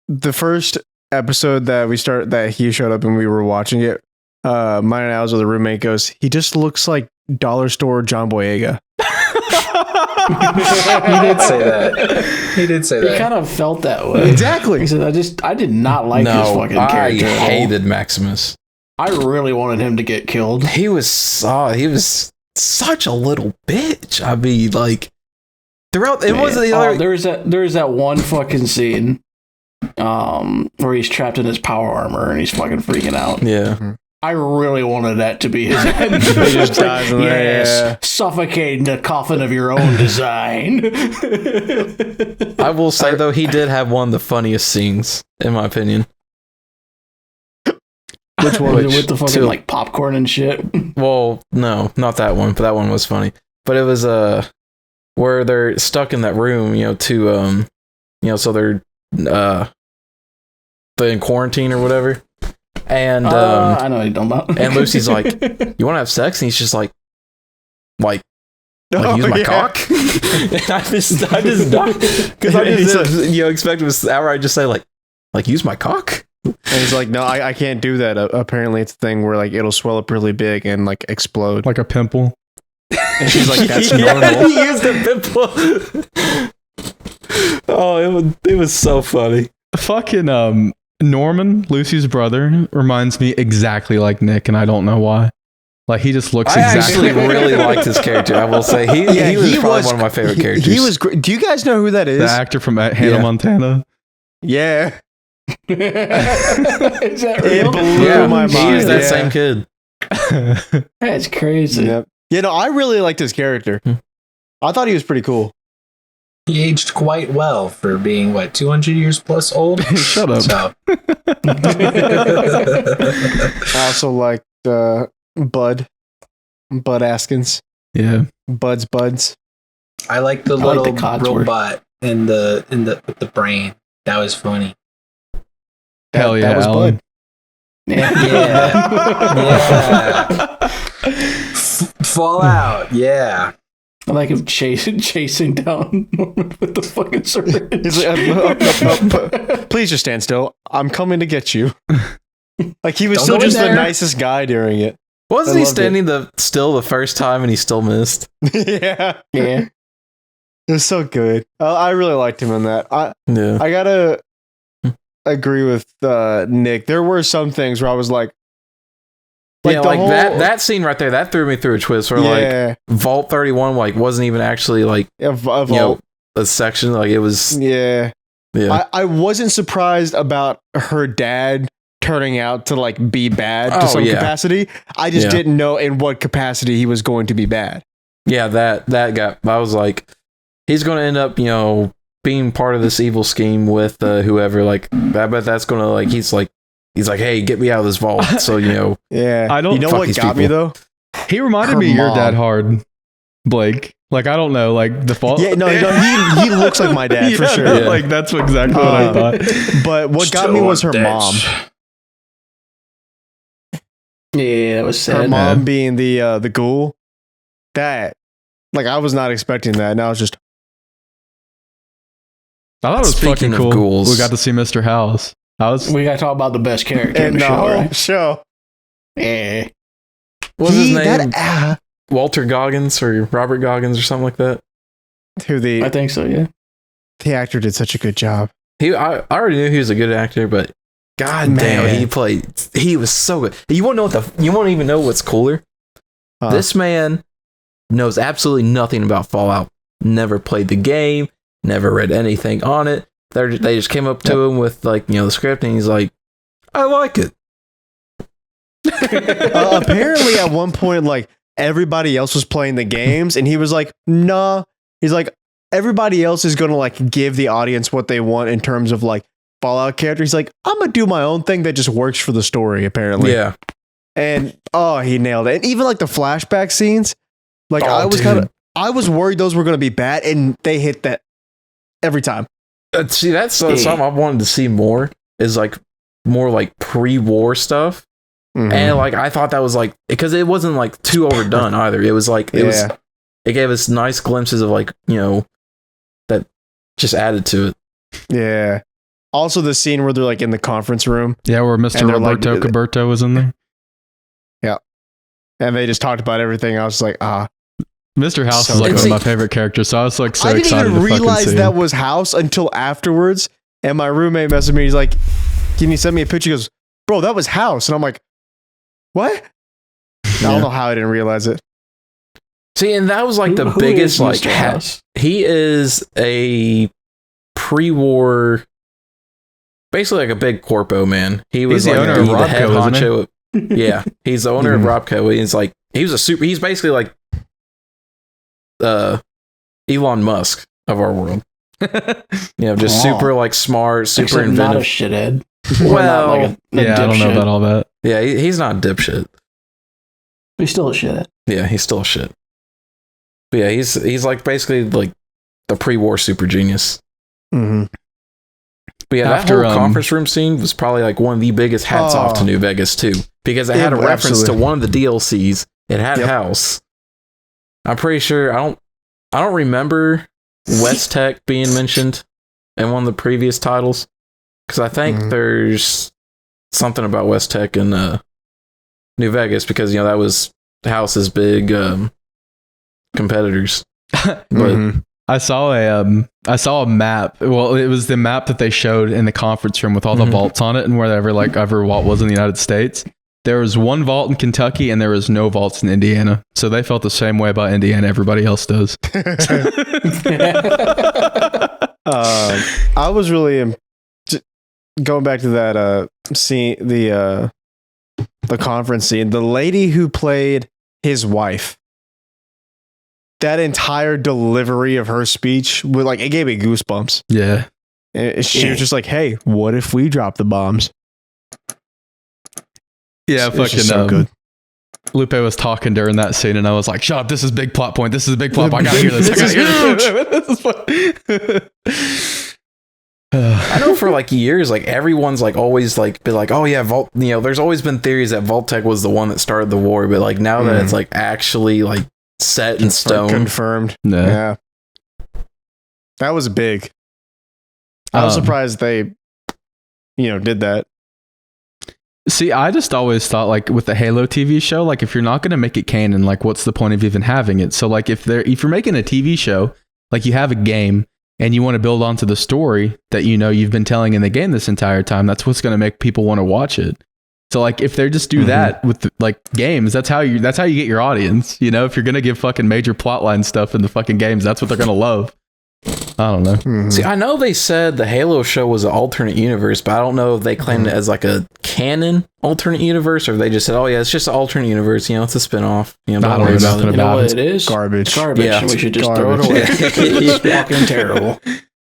The first episode that he showed up and we were watching it. Mine and Al's with a roommate goes, he just looks like dollar store John Boyega. He did say that. He did say He that. kind of felt that way. Exactly. He said, I did not like his No, fucking I character. at all. hated Maximus. I really wanted him to get killed. He was such a little bitch. I mean, like throughout it wasn't the other. There's that one fucking scene where he's trapped in his power armor and he's fucking freaking out. Yeah. I really wanted that to be his end. He just dies in there, Yes, yeah. suffocate in the coffin of your own design. I will say though, he did have one of the funniest scenes, in my opinion. Which one? with the fucking two. like popcorn and shit. Well, no, not that one, but that one was funny. But it was where they're stuck in that room, you know, so they're in quarantine or whatever. And I know what you're talking about. and Lucy's like, "You want to have sex?" And he's just like use my cock. And I just died because I just expect him to outright just say like use my cock. And he's like, no, I can't do that. Apparently, it's a thing where like it'll swell up really big and like explode. Like a pimple. And she's like, that's Yeah, normal. he used a pimple. Oh, it was so funny. Fucking Norman, Lucy's brother, reminds me exactly like Nick, and I don't know why. Like he just looks I exactly. actually really liked his character. I will say he was probably one of my favorite characters. He was great. Do you guys know who that is? The actor from Hannah Yeah. Montana. Yeah. Is that It real? blew my He mind. is that Yeah. same kid. That's crazy. Yep. Yeah, no, I really liked his character. I thought he was pretty cool. He aged quite well for being 200 years plus old. Shut up. So. I also liked Bud. Bud Askins. Yeah. Buds. I like the I like little the Codsworth. robot in the with the brain. That was funny. Hell yeah, that was Alan. Bud. Yeah. Fallout. Yeah. I like him chasing down Norman with the fucking syringe. He's like, please just stand still. I'm coming to get you. Like he was Don't still go in just the there. nicest guy during it. Wasn't I he loved standing still the first time and he still missed? Yeah, Yeah. it was so good. I really liked him in that. Yeah. I gotta agree with Nick. There were some things where I was like yeah, the like whole- that scene right there, that threw me through a twist where yeah, like Vault 31 like wasn't even actually like of you know a section, like it was yeah. yeah. I wasn't surprised about her dad turning out to like be bad to Oh, some yeah. capacity. I just Yeah. didn't know in what capacity he was going to be bad. Yeah, that guy. I was like, he's going to end up, you know, being part of this evil scheme with whoever. Like, I bet that's going to like. He's like, hey, get me out of this vault. So you know, Yeah, I don't- You know Fuck what these got me people. though? He reminded Her me of your mom. dad hard, Blake. Like, I don't know, like the fault. Yeah, no, he looks like my dad for Yeah, sure. Yeah. Like that's exactly what I thought. But what got me was her mom. Yeah, that was Her sad. mom being the ghoul. That, like, I was not expecting that. And I was just, I thought it was Speaking fucking of cool. ghouls. We got to see Mr. House. We gotta talk about the best character in and the show, right? show. Yeah. what's his name? That, Walter Goggins or Robert Goggins or something like that. who I think so, yeah. the actor did such a good job. I already knew he was a good actor, but god damn, Man. he was so good. You won't even know what's cooler. Huh. This man knows absolutely nothing about Fallout. Never played the game, never read anything on it. They just came up to him with like, you know, the script and he's like, I like it. Apparently, at one point, like everybody else was playing the games, and he was like, "Nah." He's like, everybody else is gonna like give the audience what they want in terms of like Fallout character. He's like, I'm gonna do my own thing that just works for the story. Apparently, Yeah. And he nailed it. And even like the flashback scenes, like Oh, dude. I was worried those were gonna be bad, and they hit that every time. See, that's something I wanted to see more, is like more like pre-war stuff. Mhm. And like I thought that was like, because it wasn't like too overdone either. It was like it gave us nice glimpses of like, you know, that just added to it. Yeah. Also, the scene where they're like in the conference room Yeah, where Mr. And they're like- Roberto Caberto was in there. and they just talked about everything. I was like, Mr. House So is like good. one of my favorite characters, so I was like so I didn't excited even to fucking realize see that him. was House until afterwards. And my roommate messaged me. He's like, "Can you send me a picture?" He goes, "Bro, that was House." And I'm like, "What?" I don't know how I didn't realize it. See, and that was like the Who biggest is like Mr. House? he is a pre-war, basically like a big corpo man. He was He's the like owner of the head Robco, isn't honcho. Yeah, he's the owner of Robco. He's like he's basically like Elon Musk of our world. You know, just Aw. super like smart, super Except not a inventive. shithead. Well, Or not like a Yeah, I don't know dipshit. about all that. Yeah, he's not a dipshit. He's still a shithead. Yeah, he's still a shit. But yeah, he's like basically like the pre-war super genius. Mm-hmm. But yeah, After, that whole conference room scene was probably like one of the biggest hats off to New Vegas too, because it had a Yeah, reference absolutely. to one of the DLCs. It had Yep. House. I'm pretty sure I don't remember West Tech being mentioned in one of the previous titles, because I think Mhm. there's something about West Tech in New Vegas, because you know that was House's big competitors. But Mm-hmm. I saw a map. Well, it was the map that they showed in the conference room with all the Mhm. vaults on it, and wherever every vault was in the United States. There was one vault in Kentucky, and there was no vaults in Indiana. So they felt the same way about Indiana. Everybody else does. I was really going back to that scene, the conference scene. The lady who played his wife, that entire delivery of her speech, with like, it gave me goosebumps. Yeah. And she was just like, "Hey, what if we drop the bombs?" Yeah, It's fucking just so good. Lupe was talking during that scene, and I was like, "Shut up! This is big plot point. This is a big plot point. I gotta hear this. I gotta hear this." I know for like years, like everyone's like always like been like, oh yeah, there's always been theories that Vault-Tec was the one that started the war, but like now that it's like actually like set in stone, confirmed. No. Yeah, that was big. I was surprised they, did that. See, I just always thought, like, with the Halo TV show, like, if you're not going to make it canon, like, what's the point of even having it? So, like, if you're making a TV show, like, you have a game and you want to build onto the story that you've been telling in the game this entire time, that's what's going to make people want to watch it. So, like, if they just do that with games, that's how you get your audience. If you're going to give fucking major plotline stuff in the fucking games, that's what they're going to love. I don't know. See, I know they said the Halo show was an alternate universe, but I don't know if they claimed it as like a canon alternate universe, or if they just said, "Oh yeah, it's just an alternate universe. It's a spinoff." Don't worry about it. You know what it is? Garbage. It's garbage. Yeah. We should just throw it away. It's fucking terrible.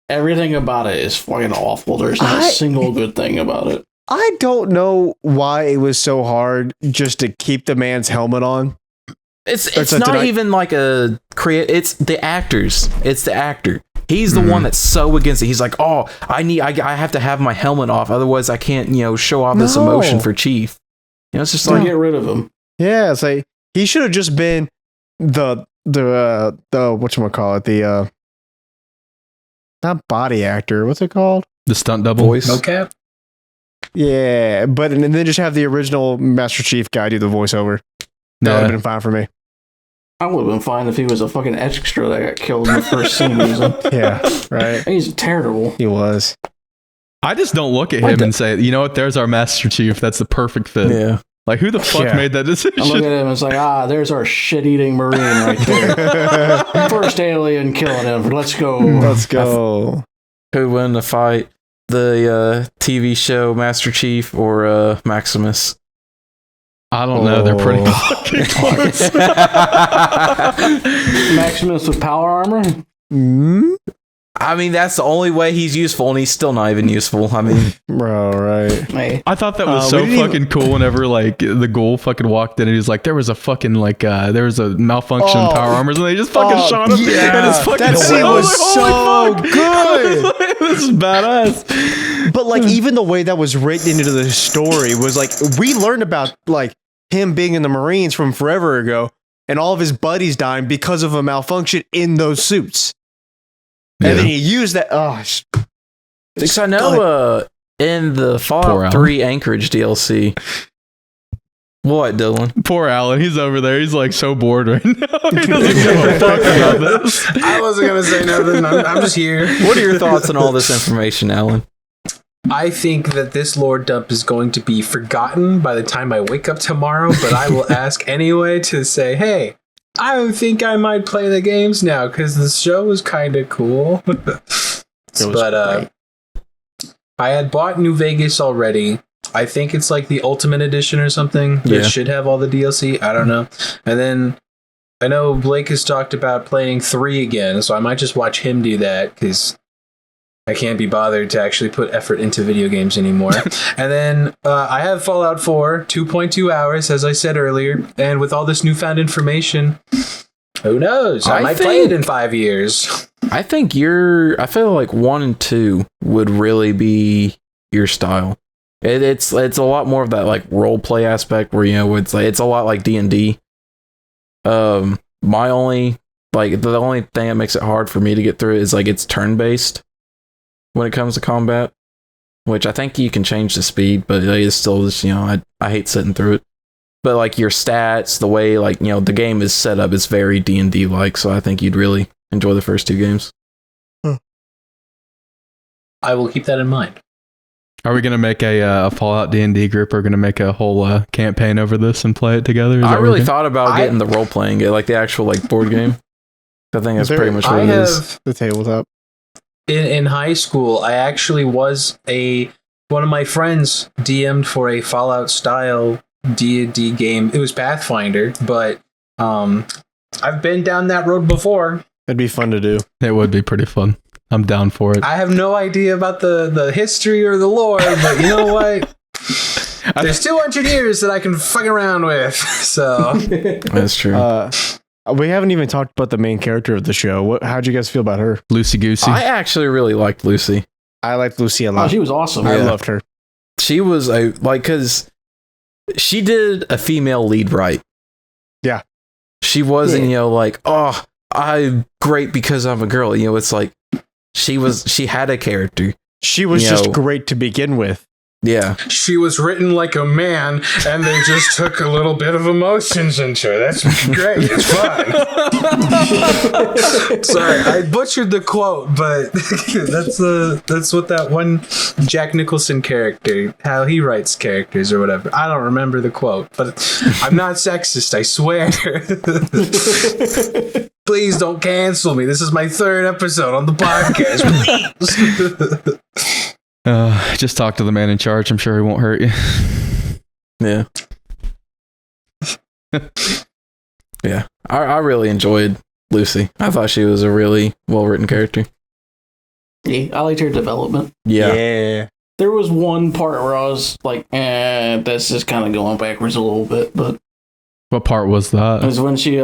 Everything about it is fucking awful. There's not a single good thing about it. I don't know why it was so hard just to keep the man's helmet on. It's not even like it's the actors. It's the actor. He's the one that's so against it. He's like, oh, I have to have my helmet off, otherwise I can't, show off this emotion for Chief. It's just like, get rid of him. Yeah, it's like he should have just been the whatchamacallit, the not body actor, what's it called? The stunt double voice. Mocap? Yeah, but and then just have the original Master Chief guy do the voiceover. That would have been fine for me. I would have been fine if he was a fucking extra that got killed in the first scene. Yeah, right. He's terrible. He was. I just don't look at him and say, you know what, there's our Master Chief. That's the perfect fit. Yeah. Like, who the fuck made that decision? I look at him and it's like, there's our shit-eating Marine right there. First alien killing him. Let's go. Let's go. Who would win the fight? The TV show Master Chief or Maximus? I don't know. They're pretty fucking close. Maximus with power armor? I mean, that's the only way he's useful, and he's still not even useful. I mean, bro, right? Hey. I thought that was so fucking cool whenever, like, the ghoul fucking walked in and he was like, there was a fucking, like, there was a malfunction in power armors, and they just fucking shot him. Yeah. And it's fucking That scene was so good. This is badass. But, like, even the way that was written into the story was, like, we learned about, like, him being in the Marines from forever ago, and all of his buddies dying because of a malfunction in those suits. And then he used that. because I know in the Fallout 3 Anchorage DLC. What, Dylan? Poor Alan. He's over there. He's like so bored right now. He doesn't give a fuck about this. I wasn't going to say nothing. I'm just here. What are your thoughts on all this information, Alan? I think that this lore dump is going to be forgotten by the time I wake up tomorrow, but I will ask anyway to say, hey, I think I might play the games now because the show was kind of cool. But I had bought New Vegas already. I think it's like the Ultimate Edition or something. Yeah. It should have all the DLC. I don't know. And then I know Blake has talked about playing 3 again, so I might just watch him do that because I can't be bothered to actually put effort into video games anymore. And then I have Fallout 4, 2.2 hours, as I said earlier. And with all this newfound information, who knows? I might play it in 5 years. I think I feel like 1 and 2 would really be your style. It's a lot more of that like role play aspect where it's a lot like D&D. The only thing that makes it hard for me to get through it is like it's turn based when it comes to combat, which I think you can change the speed, but it's still just I hate sitting through it. But like your stats, the way the game is set up is very D&D like, so I think you'd really enjoy the first 2 games. I will keep that in mind. Are we going to make a Fallout D&D group? Or going to make a whole campaign over this and play it together? I really thought about getting the role-playing game, like the actual board game. I think that's pretty much what it is. The tabletop. In high school, I actually was one of my friends DM'd for a Fallout style D&D game. It was Pathfinder, but I've been down that road before. It'd be fun to do. It would be pretty fun. I'm down for it. I have no idea about the history or the lore, but you know what? There's 2 engineers that I can fuck around with. So That's true. We haven't even talked about the main character of the show. How'd you guys feel about her? Loosey goosey. I actually really liked Lucy. I liked Lucy a Oh, lot. she was awesome. I Yeah. loved her. She was because she did a female lead right. Yeah. She wasn't, like, oh, I'm great because I'm a girl. It's like she had a character. She was just great to begin with. Yeah. she was written like a man, and they just took a little bit of emotions into her. That's great. It's fun. Sorry, I butchered the quote, but that's what that one Jack Nicholson character, how he writes characters or whatever. I don't remember the quote, but I'm not sexist, I swear. Please don't cancel me. This is my 3rd episode on the podcast. Just talk to the man in charge. I'm sure he won't hurt you. Yeah. Yeah. I really enjoyed Lucy. I thought she was a really well-written character. Yeah, I liked her development. Yeah. There was one part where I was like, that's just kind of going backwards a little bit, but What part was it that? was when she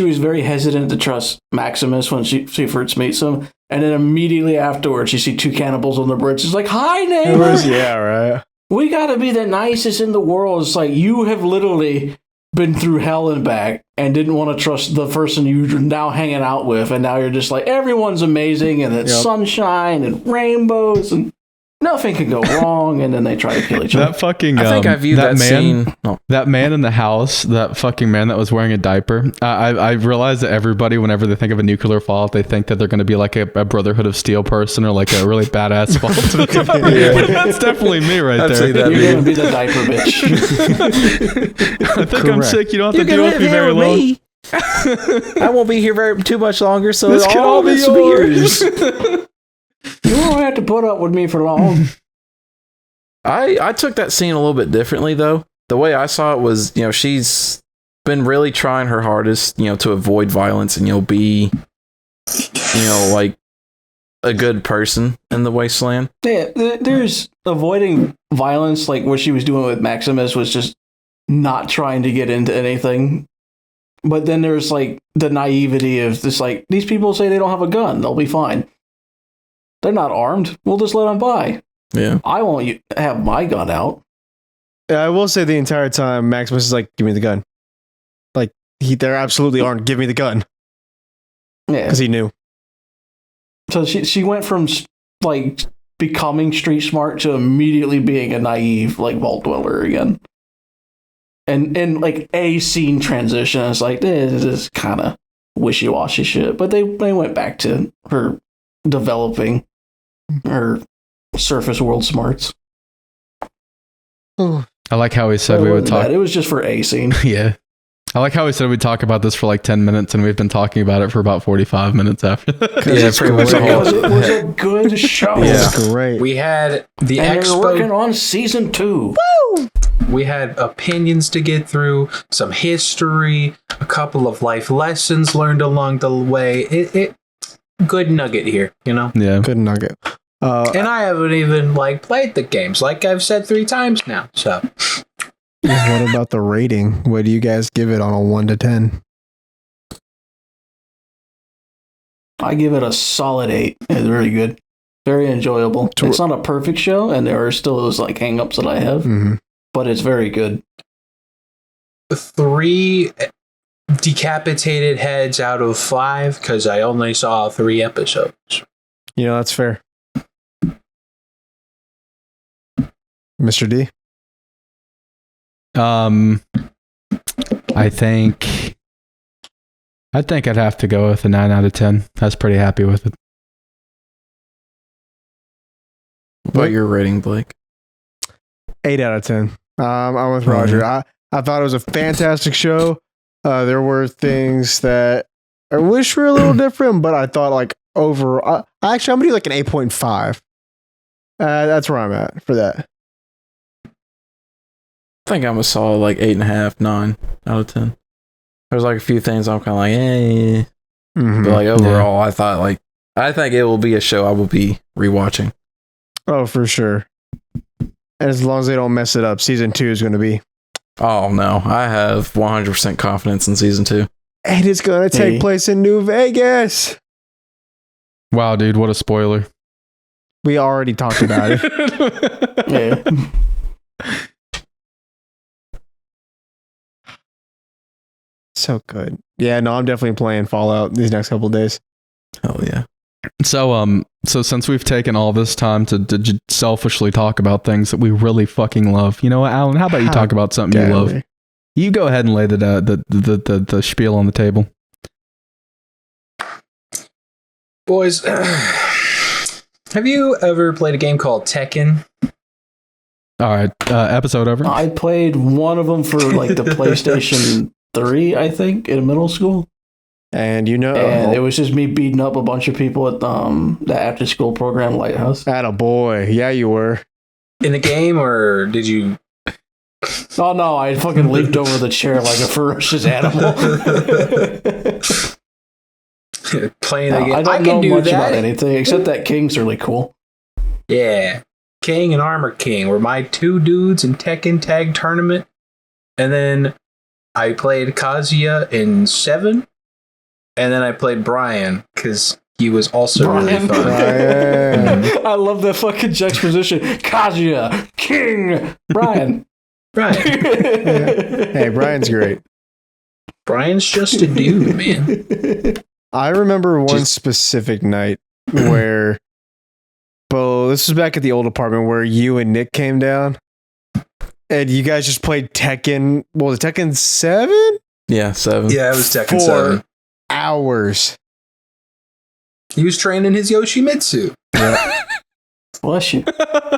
was very hesitant to trust Maximus when she first meets him, and then immediately afterwards she see 2 cannibals on the bridge. She's like, "Hi, neighbor. Yeah, right. We gotta be the nicest in the world." It's like, you have literally been through hell and back and didn't want to trust the person you're now hanging out with, and now you're just like, everyone's amazing and it's sunshine and rainbows and nothing can go wrong, and then they try to kill each other. That fucking. I think I viewed that man, scene. No. That man in the house, that fucking man that was wearing a diaper. I realize that everybody, whenever they think of a nuclear fallout, they think that they're going to be like a Brotherhood of Steel person or like a really badass fault. That's definitely me right I'd there. say that. You're gonna be the diaper bitch. I think I'm Correct. sick. You don't have to deal with me very long. I won't be here too much longer, so This can all be yours. You won't have to put up with me for long. I took that scene a little bit differently, though. The way I saw it was, she's been really trying her hardest, to avoid violence and, be, like a good person in the wasteland. Yeah, there's avoiding violence, like what she was doing with Maximus was just not trying to get into anything. But then there's like the naivety of this, like, these people say they don't have a gun, they'll be fine. They're not armed, we'll just let them by. Yeah. I won't have my gun out. I will say the entire time, Maximus is like, "Give me the gun." Like they're absolutely aren't. Give me the gun Yeah. because he knew. So she went from like becoming street smart to immediately being a naive like vault dweller again. And like a scene transition, it's like, this is kind of wishy-washy shit. But they went back to her developing her surface world smarts. I like how he said But it we would wasn't talk. bad. It was just for a scene. Yeah. I like how he said we'd talk about this for like 10 minutes, and we've been talking about it for about 45 minutes after that. Yeah, pretty much the Because whole. it was a good show. Yeah. It's great. We had the And they're working expo. on season 2. We had opinions to get through, some history, a couple of life lessons learned along the way. It good nugget here, Yeah. Good nugget. And I haven't even played the games, like I've said 3 times now. So What about the rating? What do you guys give it on a 1 to 10? I give it a solid 8. It's really good. Very enjoyable. It's not a perfect show, and there are still those like hang-ups that I have, Mm-hmm. but it's very good. 3 decapitated heads out of 5 because I only saw 3 episodes. You know, that's fair. Mr. D? I think I'd have to go with a 9 out of 10. I was pretty happy with it. What about your rating, Blake? 8 out of 10. I'm with Roger. I thought it was a fantastic show. There were things that I wish were a little different, but I thought like overall, actually, I'm gonna do like an 8.5. That's where I'm at for that. I think I'm a solid like 8.5, 9 out of 10. There's like a few things I'm kind of like, eh. Mhm. But like overall, I think it will be a show I will be rewatching. Oh, for sure. And as long as they don't mess it up, season 2 is going to be. Oh no, I have 100% confidence in season 2. And it's going to take place in New Vegas. Wow, dude, what a spoiler. We already talked about it. Yeah. So good. Yeah, no, I'm definitely playing Fallout these next couple of days. Hell yeah. So since we've taken all this time to selfishly talk about things that we really fucking love, you know what, Alan? How about you talk about something you love? You go ahead and lay the spiel on the table. Boys, have you ever played a game called Tekken? All right, episode over. I played one of them for like the PlayStation 3, I think, in middle school. And you know, And it was just me beating up a bunch of people at the after school program Lighthouse. attaboy. Yeah, you were. In the game, or did you? Oh no, I fucking leaped over the chair like a ferocious animal. Playing the game. I don't can know do much that. about anything except that King's really cool. Yeah. King and Armor King were my two dudes in Tekken Tag Tournament. And then I played Kazuya in 7. And then I played Brian, because he was also really fun. Brian. I love that fucking juxtaposition. Kazuya, King, Brian. Right. Hey, Brian's great. Brian's just a dude, man. I remember one specific night where, this was back at the old apartment where you and Nick came down, and you guys just played Tekken. What was it, Tekken 7? Yeah, 7. Yeah, it was Tekken 4 7. hours. He was training his Yoshimitsu. Bless you.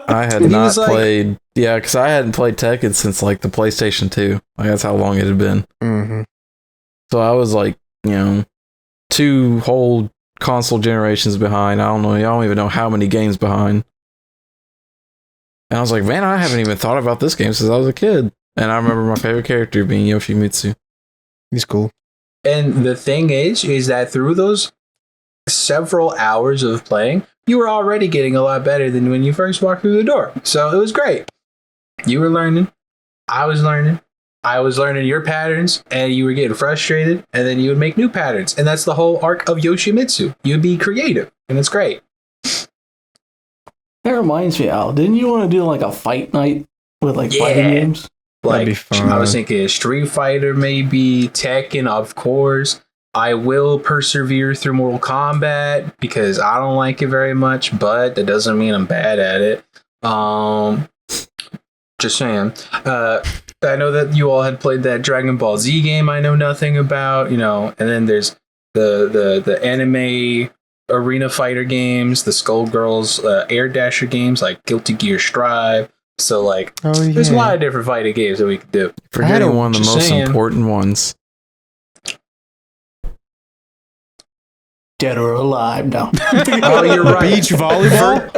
I had And he not was like- played. Yeah, because I hadn't played Tekken since like the PlayStation 2. Like that's how long it had been. Mm-hmm. So I was like, 2 whole console generations behind. I don't even know how many games behind. And I was like, man, I haven't even thought about this game since I was a kid. And I remember my favorite character being Yoshimitsu. He's cool. And the thing is that through those several hours of playing, you were already getting a lot better than when you first walked through the door. So it was great. You were learning. I was learning. I was learning your patterns, and you were getting frustrated, and then you would make new patterns. And that's the whole arc of Yoshimitsu. You'd be creative, and it's great. That reminds me, Al. Didn't you want to do like a fight night with like fighting games? That'd be Like, fun. I was thinking Street Fighter, maybe Tekken, of course. I will persevere through Mortal Kombat because I don't like it very much, but that doesn't mean I'm bad at it. Just saying. I know that you all had played that Dragon Ball Z game I know nothing about, and then there's the anime arena fighter games, the Skullgirls Air Dasher games like Guilty Gear Strive. So like, there's a lot of different fighting games that we could do. Forgetting one of the just most saying. important ones. Dead or alive now. Oh, you're right. Beach volleyball?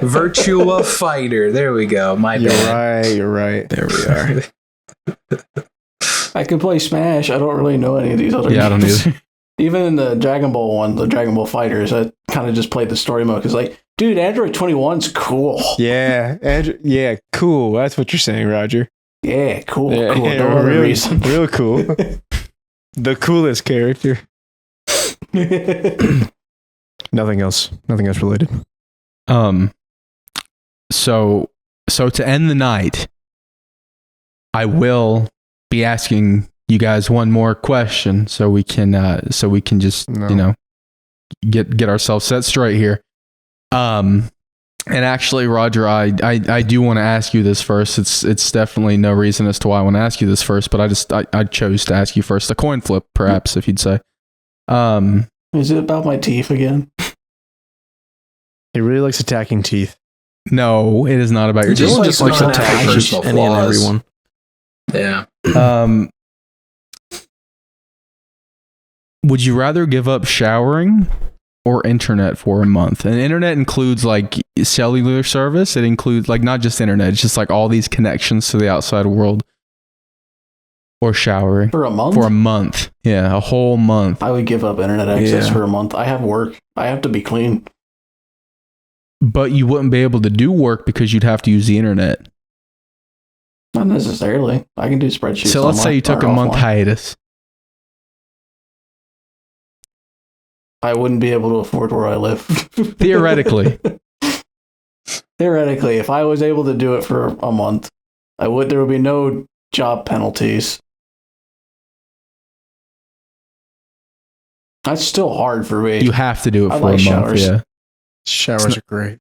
Virtua Fighter. There we go. My bad. You're right. There we are. I can play Smash. I don't really know any of these other games. Yeah, I don't either. Even in the Dragon Ball one, the Dragon Ball Fighters, I kind of just played the story mode because, like, dude, Android 21's cool. Yeah. Andrew, yeah, cool. That's what you're saying, Roger. Yeah, cool, Yeah, cool. yeah, No other real, reason. real cool. The coolest character. Nothing else related. So to end the night, I will be asking you guys one more question so we can just No. get ourselves set straight here. And actually, Roger, I do want to ask you this first. It's definitely no reason as to why I want to ask you this first, but I chose to ask you first. A coin flip, perhaps, if you'd say. Is it about my teeth again? He really likes attacking teeth. No, it is not about your Just teeth. like Just likes someone to that has attack personal any and flaws. everyone. Yeah. Would you rather give up showering or internet for a month? And internet includes like cellular service. It includes like not just internet. It's just like all these connections to the outside world. Or showering For a month? for a month. Yeah, a whole month. I would give up internet access Yeah. for a month. I have work. I have to be clean. But you wouldn't be able to do work because you'd have to use the internet. Not necessarily. I can do spreadsheets. So let's say you took a month offline. hiatus. I wouldn't be able to afford where I live. Theoretically. Theoretically, if I was able to do it for a month, there would be no job penalties. That's still hard for me. You have to do it I for like a month. showers. Yeah. Showers are great.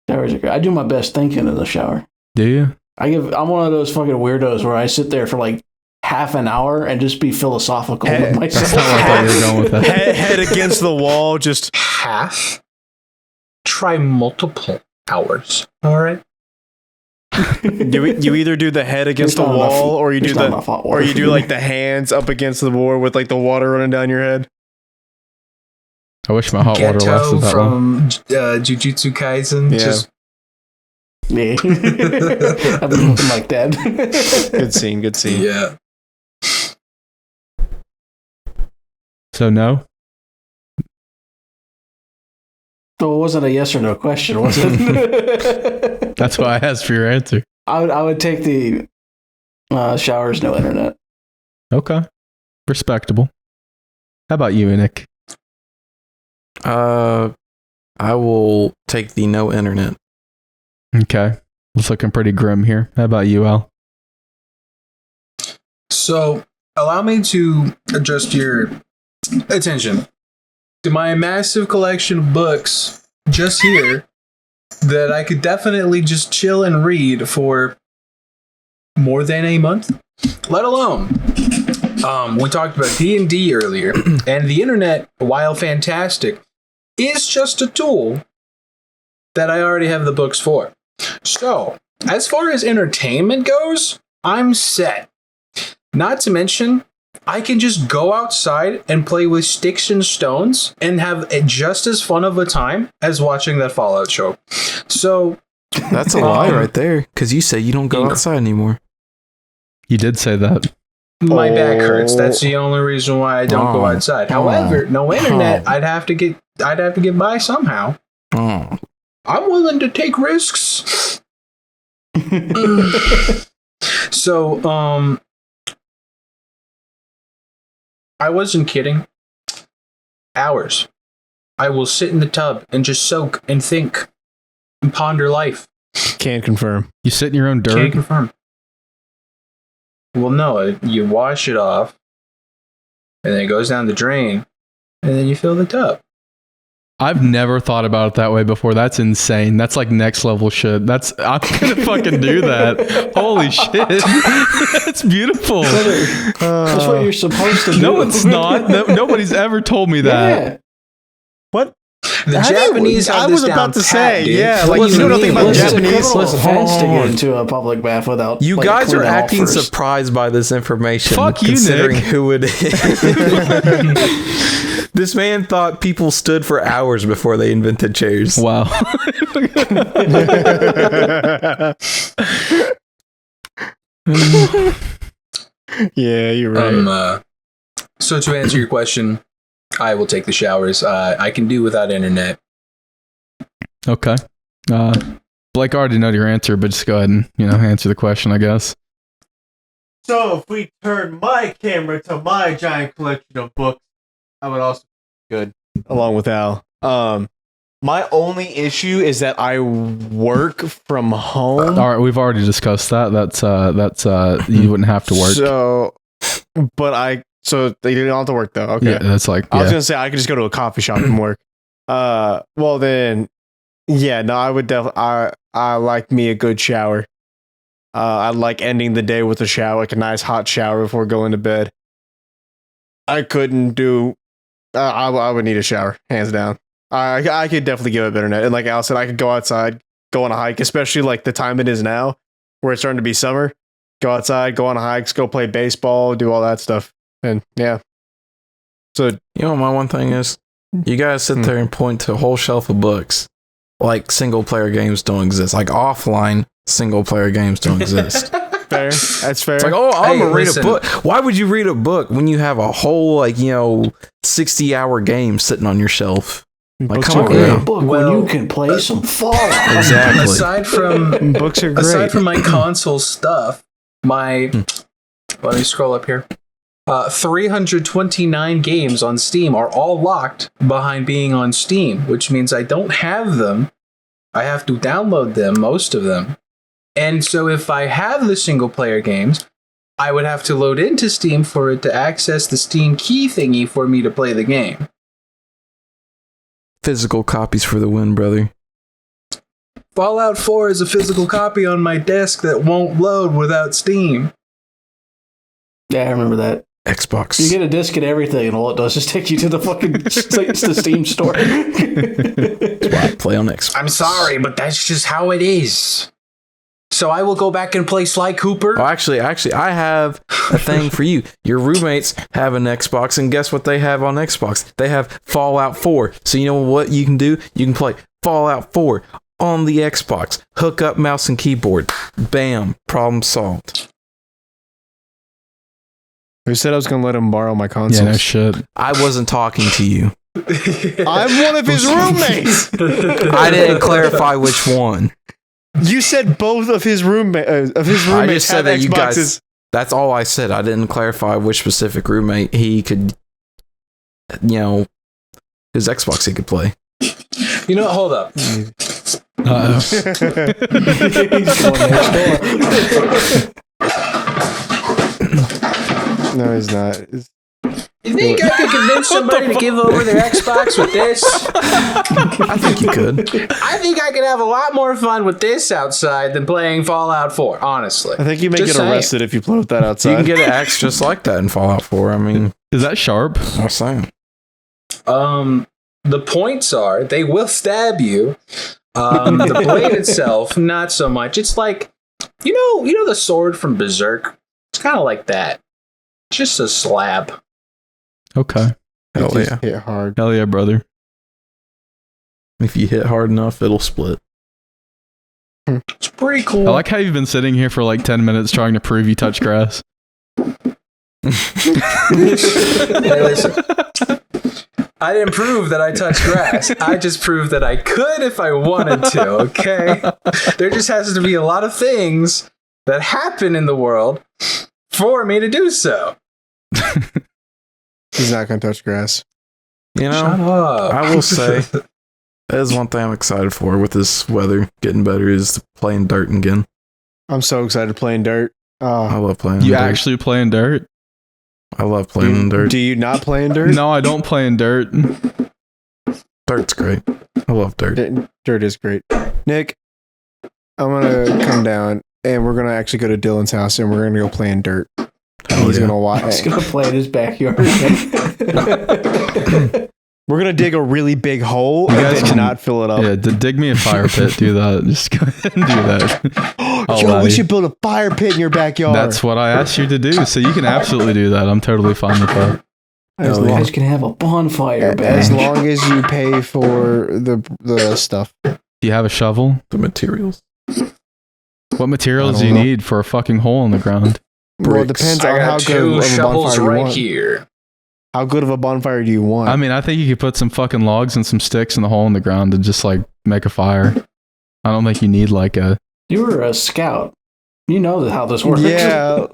Showers are great. I do my best thinking in the shower. Do you? I'm one of those fucking weirdos where I sit there for like half an hour and just be philosophical with myself. That's not what I thought you were going with that. Head against the wall, just Half. Try multiple hours. All right. you either do the head against the There's not wall, enough- or you do there's not the, enough hot or water you for do me. like the hands up against the wall with like the water running down your head. I wish my hot water Geto lasted that long. from Jujutsu Kaisen. Yeah. Just Yeah. I've been looking like that. Good scene. Good scene. yeah. So no? So it wasn't a yes or no question, was it? That's why I asked for your answer. I would take the showers, no internet. Okay. Respectable. How about you, Nick? I will take the no internet. Okay. It's looking pretty grim here. How about you, Al? So allow me to adjust your attention to my massive collection of books just here that I could definitely just chill and read for more than a month, let alone we talked about D&D earlier, and the internet, while fantastic, is just a tool that I already have the books for. So as far as entertainment goes, I'm set. Not to mention, I can just go outside and play with sticks and stones and have just as fun of a time as watching that Fallout show. So That's a lie right there, because you say you don't go outside anymore. You did say that. my back hurts. That's the only reason why I don't go Oh. outside. However, no internet. I'd have to get by somehow. Oh. I'm willing to take risks. So, I wasn't kidding. Hours. I will sit in the tub and just soak and think and ponder life. Can confirm. You sit in your own Can't dirt? confirm. Well, no, you wash it off, and then it goes down the drain, and then you fill the tub. I've never thought about it that way before. That's insane. That's like next level shit. I'm gonna fucking do that. Holy shit. That's beautiful. That's what you're supposed to do. No, it's not. Nobody's ever told me that. Yeah. What? The How do you- Japanese have I this was about down to pat, say, dude. yeah, What like, do you know mean? nothing about It's a Japanese. criminal Listen, offense to hold get on. into a public bath without. You like, guys are cleaning off acting first. surprised by this information. Fuck you, considering Nick. who it is. This man thought people stood for hours before they invented chairs. Wow. Yeah, you're right. So to answer your question, I will take the showers. I can do without internet. Okay. Blake, I already know your answer, but just go ahead and, answer the question, I guess. So if we turn my camera to my giant collection of books, I would also be good. Along with Al. My only issue is that I work from home. All right, we've already discussed that. That's you wouldn't have to work. So they don't have to work though. Okay. Yeah, that's like, I was yeah. gonna say I could just go to a coffee shop and work. Well then, yeah, no, I would definitely. I like me a good shower. I like ending the day with a shower, like a nice hot shower before going to bed. I couldn't do. I would need a shower, hands down. I could definitely give up internet, and like Al said, I could go outside, go on a hike, especially like the time it is now, where it's starting to be summer. Go outside, go on hikes, go play baseball, do all that stuff, and yeah. So You know what my one thing is? You guys sit there and point to a whole shelf of books. Like single player games don't exist. Like offline single player games don't exist. fair, that's fair. It's like, oh, I'm gonna read listen. a book. Why would you read a book when you have a whole 60-hour game sitting on your shelf? Like, Books come are on, great. man. book Well- when you can play some Fallout. Exactly. Aside from Books are great. aside from my console stuff, my let me scroll up here. 329 games on Steam are all locked behind being on Steam, which means I don't have them. I have to download them, most of them. And so if I have the single player games, I would have to load into Steam for it to access the Steam key thingy for me to play the game. Physical copies for the win, brother. Fallout 4 is a physical copy on my desk that won't load without Steam. Yeah, I remember that. Xbox. You get a disc and everything, and all it does is take you to the fucking it's the Steam store. That's why I play on Xbox. I'm sorry, but that's just how it is. So I will go back and play Sly Cooper. Oh, actually, I have a thing for you. Your roommates have an Xbox, and guess what they have on Xbox? They have Fallout 4. So you know what you can do? You can play Fallout 4 on the Xbox. Hook up mouse and keyboard. Bam. Problem solved. Who said I was going to let him borrow my Yeah, consoles? no shit. I wasn't talking to you. I'm one of his roommates. I didn't clarify which one. You said both of his roommates. I just said have that you Xboxes. guys. That's all I said. I didn't clarify which specific roommate he could, his Xbox he could play. You know what? Hold up. Uh-oh. He's going next door. No, he's not. You think I could convince somebody to give over their Xbox with this? I think you could. I think I could have a lot more fun with this outside than playing Fallout 4, honestly. I think you may Just get saying. arrested if you float that You outside. can get an axe just like that in Fallout 4. I mean, Is that sharp? I'm saying. The points are they will stab you. The blade itself, not so much. It's like you know the sword from Berserk? It's kind of like that. Just a slab. Okay. Hell Just yeah. hit hard. Hell yeah, brother. If you hit hard enough, it'll split. It's pretty cool. I like how you've been sitting here for like 10 minutes trying to prove you touch grass. Hey, listen. I didn't prove that I touched grass. I just proved that I could if I wanted to, okay? There just has to be a lot of things that happen in the world for me to do so. He's not going to touch grass. You Shut know, up. I will say, that is one thing I'm excited for with this weather getting better is playing dirt again. I'm so excited playing dirt. I love playing You dirt. actually playing dirt? I love playing in dirt. Do you not play in dirt? No, I don't play in dirt. Dirt's great. I love dirt. Dirt is great. Nick, I'm going to come down and we're going to actually go to Dylan's house and we're going to go play in dirt. Hell He's yeah. going to watch. He's gonna play in his backyard. We're going to dig a really big hole You and guys then can- not fill it up. Yeah, dig me a fire pit. Do that. Just go ahead and do that. I'll Yo, allow we you. should build a fire pit in your backyard. That's what I asked you to do. So you can absolutely do that. I'm totally fine with that. as, Hell You long, guys can have a bonfire back. as long as you pay for the stuff. Do you have a shovel? The materials. What materials I do you don't know. need for a fucking hole in the ground? Well, it Bricks. depends I on how got good two of a shovels bonfire you right want. here. How good of a bonfire do you want? I mean, I think you could put some fucking logs and some sticks in the hole in the ground and just like make a fire. I don't think you need like a. You were a scout. You know how this works. Yeah.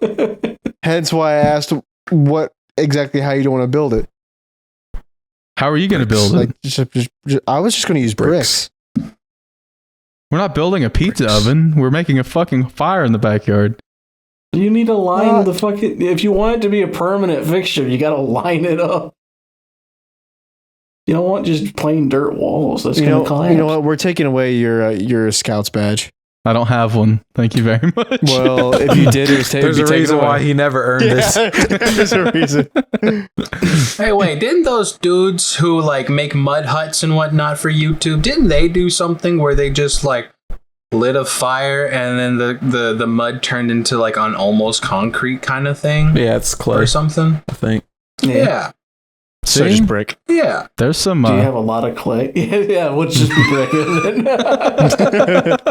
Hence why I asked what exactly how you want to build it. How are you going to build it? Like, I was just going to use bricks. We're not building a pizza oven. We're making a fucking fire in the backyard. You need to line the fucking. If you want it to be a permanent fixture, you got to line it up. You don't want just plain dirt walls. That's You gonna know, collapse. you know what? We're taking away your scout's badge. I don't have one. Thank you very much. Well, if you did, it was There's a reason why he never earned this. There's a reason. Hey, wait, didn't those dudes who like make mud huts and whatnot for YouTube, didn't they do something where they just like lit a fire and then the mud turned into like an almost concrete kind of thing Yeah, it's clay, or something? I think. Yeah. So See? just brick. Yeah. There's some. Do you have a lot of clay? Yeah, we'll just be breaking it.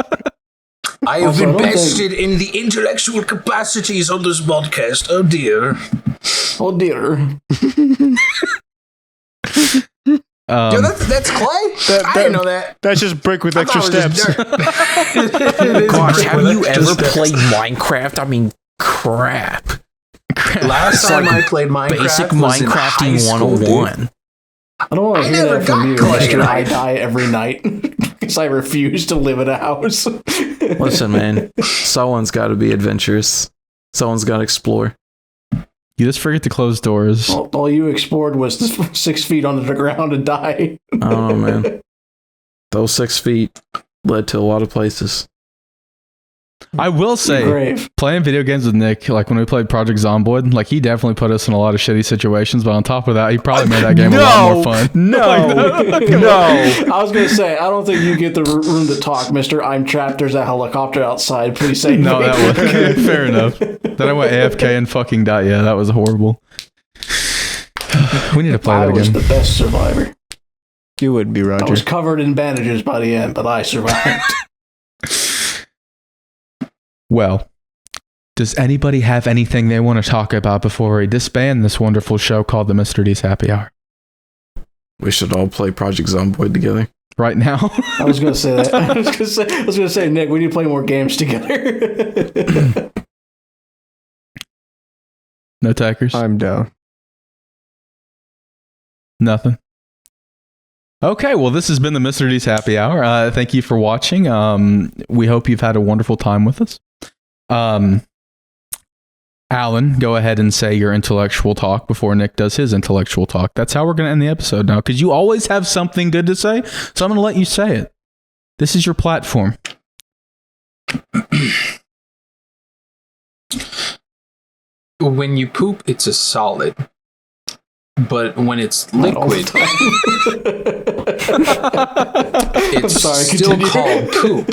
I have Also, I don't invested in the intellectual capacities on this podcast. Oh dear. Oh dear. Yo, that's clay? I didn't know that. That's just brick with I extra thought it was steps. just dirt. Gosh, Brick have with you extra ever steps. played Minecraft? I mean, crap. Last It's time like I played Minecraft Basic was in high Minecrafting school, dude. 101. I don't want I to hear never that from got you, clay. Mister. I die every night because I refuse to live in a house. Listen, man, someone's got to be adventurous. Someone's got to explore. You just forget to close doors. All you explored was 6 feet under the ground and die. I don't know, man. Those 6 feet led to a lot of places. I will say, Grave. playing video games with Nick, like when we played Project Zomboid, like he definitely put us in a lot of shitty situations, but on top of that, he probably made that game a lot more fun. No, I was going to say, I don't think you get the room to talk, Mister. I'm trapped. There's a helicopter outside. Please say No, that was fair enough. Then I went AFK and fucking died. Yeah, that was horrible. We need to play I that was again. the best survivor. You would be, I Roger. was covered in bandages by the end, but I survived. Well, does anybody have anything they want to talk about before we disband this wonderful show called the Mr. D's Happy Hour? we should all play Project Zomboid together. Right now? I was going to say that. I was going to say, Nick, we need to play more games together. No takers? I'm down. Nothing. Okay, well, this has been the Mr. D's Happy Hour. Thank you for watching. We hope you've had a wonderful time with us. Alan, go ahead and say your intellectual talk before Nick does his intellectual talk. That's how we're going to end the episode now, because you always have something good to say, so I'm going to let you say it. This is your platform. When you poop, it's a solid. But when it's Not all the liquid, time. it's sorry, still continue. called poop.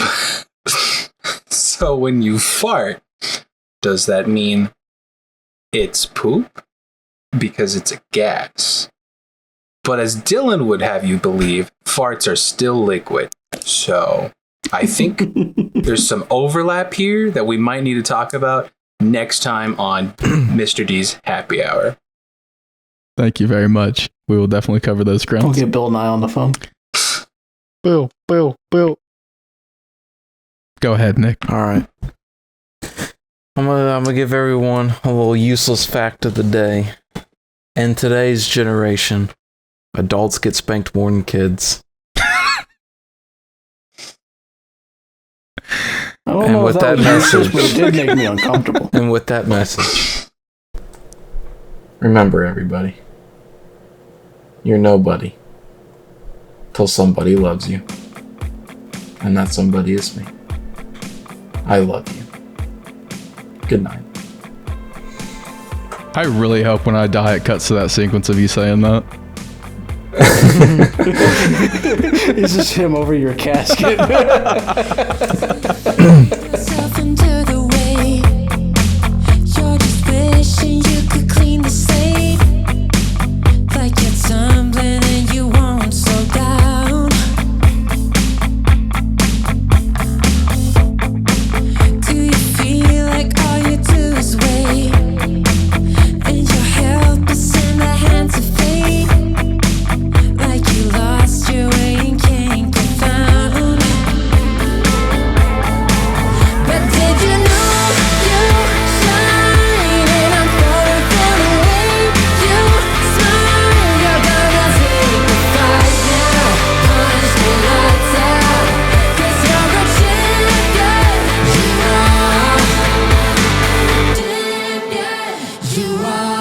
So when you fart, does that mean it's poop? Because it's a gas. But as Dylan would have you believe, farts are still liquid. So I think there's some overlap here that we might need to talk about next time on Mr. D's Happy Hour. Thank you very much. We will definitely cover those We'll grounds. get Bill Nye on the phone. Bill. Go ahead, Nick. All right. I'm gonna give everyone a little useless fact of the day. In today's generation, adults get spanked more than kids. I don't And know if with that was that useless, message- but it did make me uncomfortable. And with that message, remember everybody, you're nobody till somebody loves you. And that somebody is me. I love you. Good night. I really hope when I die it cuts to that sequence of you saying that. Is this him over your casket? Yourself into the way. You're just wishing you could clean the slate. Like you're tumbling and you won't slow down. Do you feel like all you do is wait? And you're helpless in the hands of fate. Like you lost your way and can't get found. But did you know you shine? And I'm falling for the way you smile. You're gonna take the fight now. Punch the lights out. 'Cause you're a champion. You are. Champion. You are.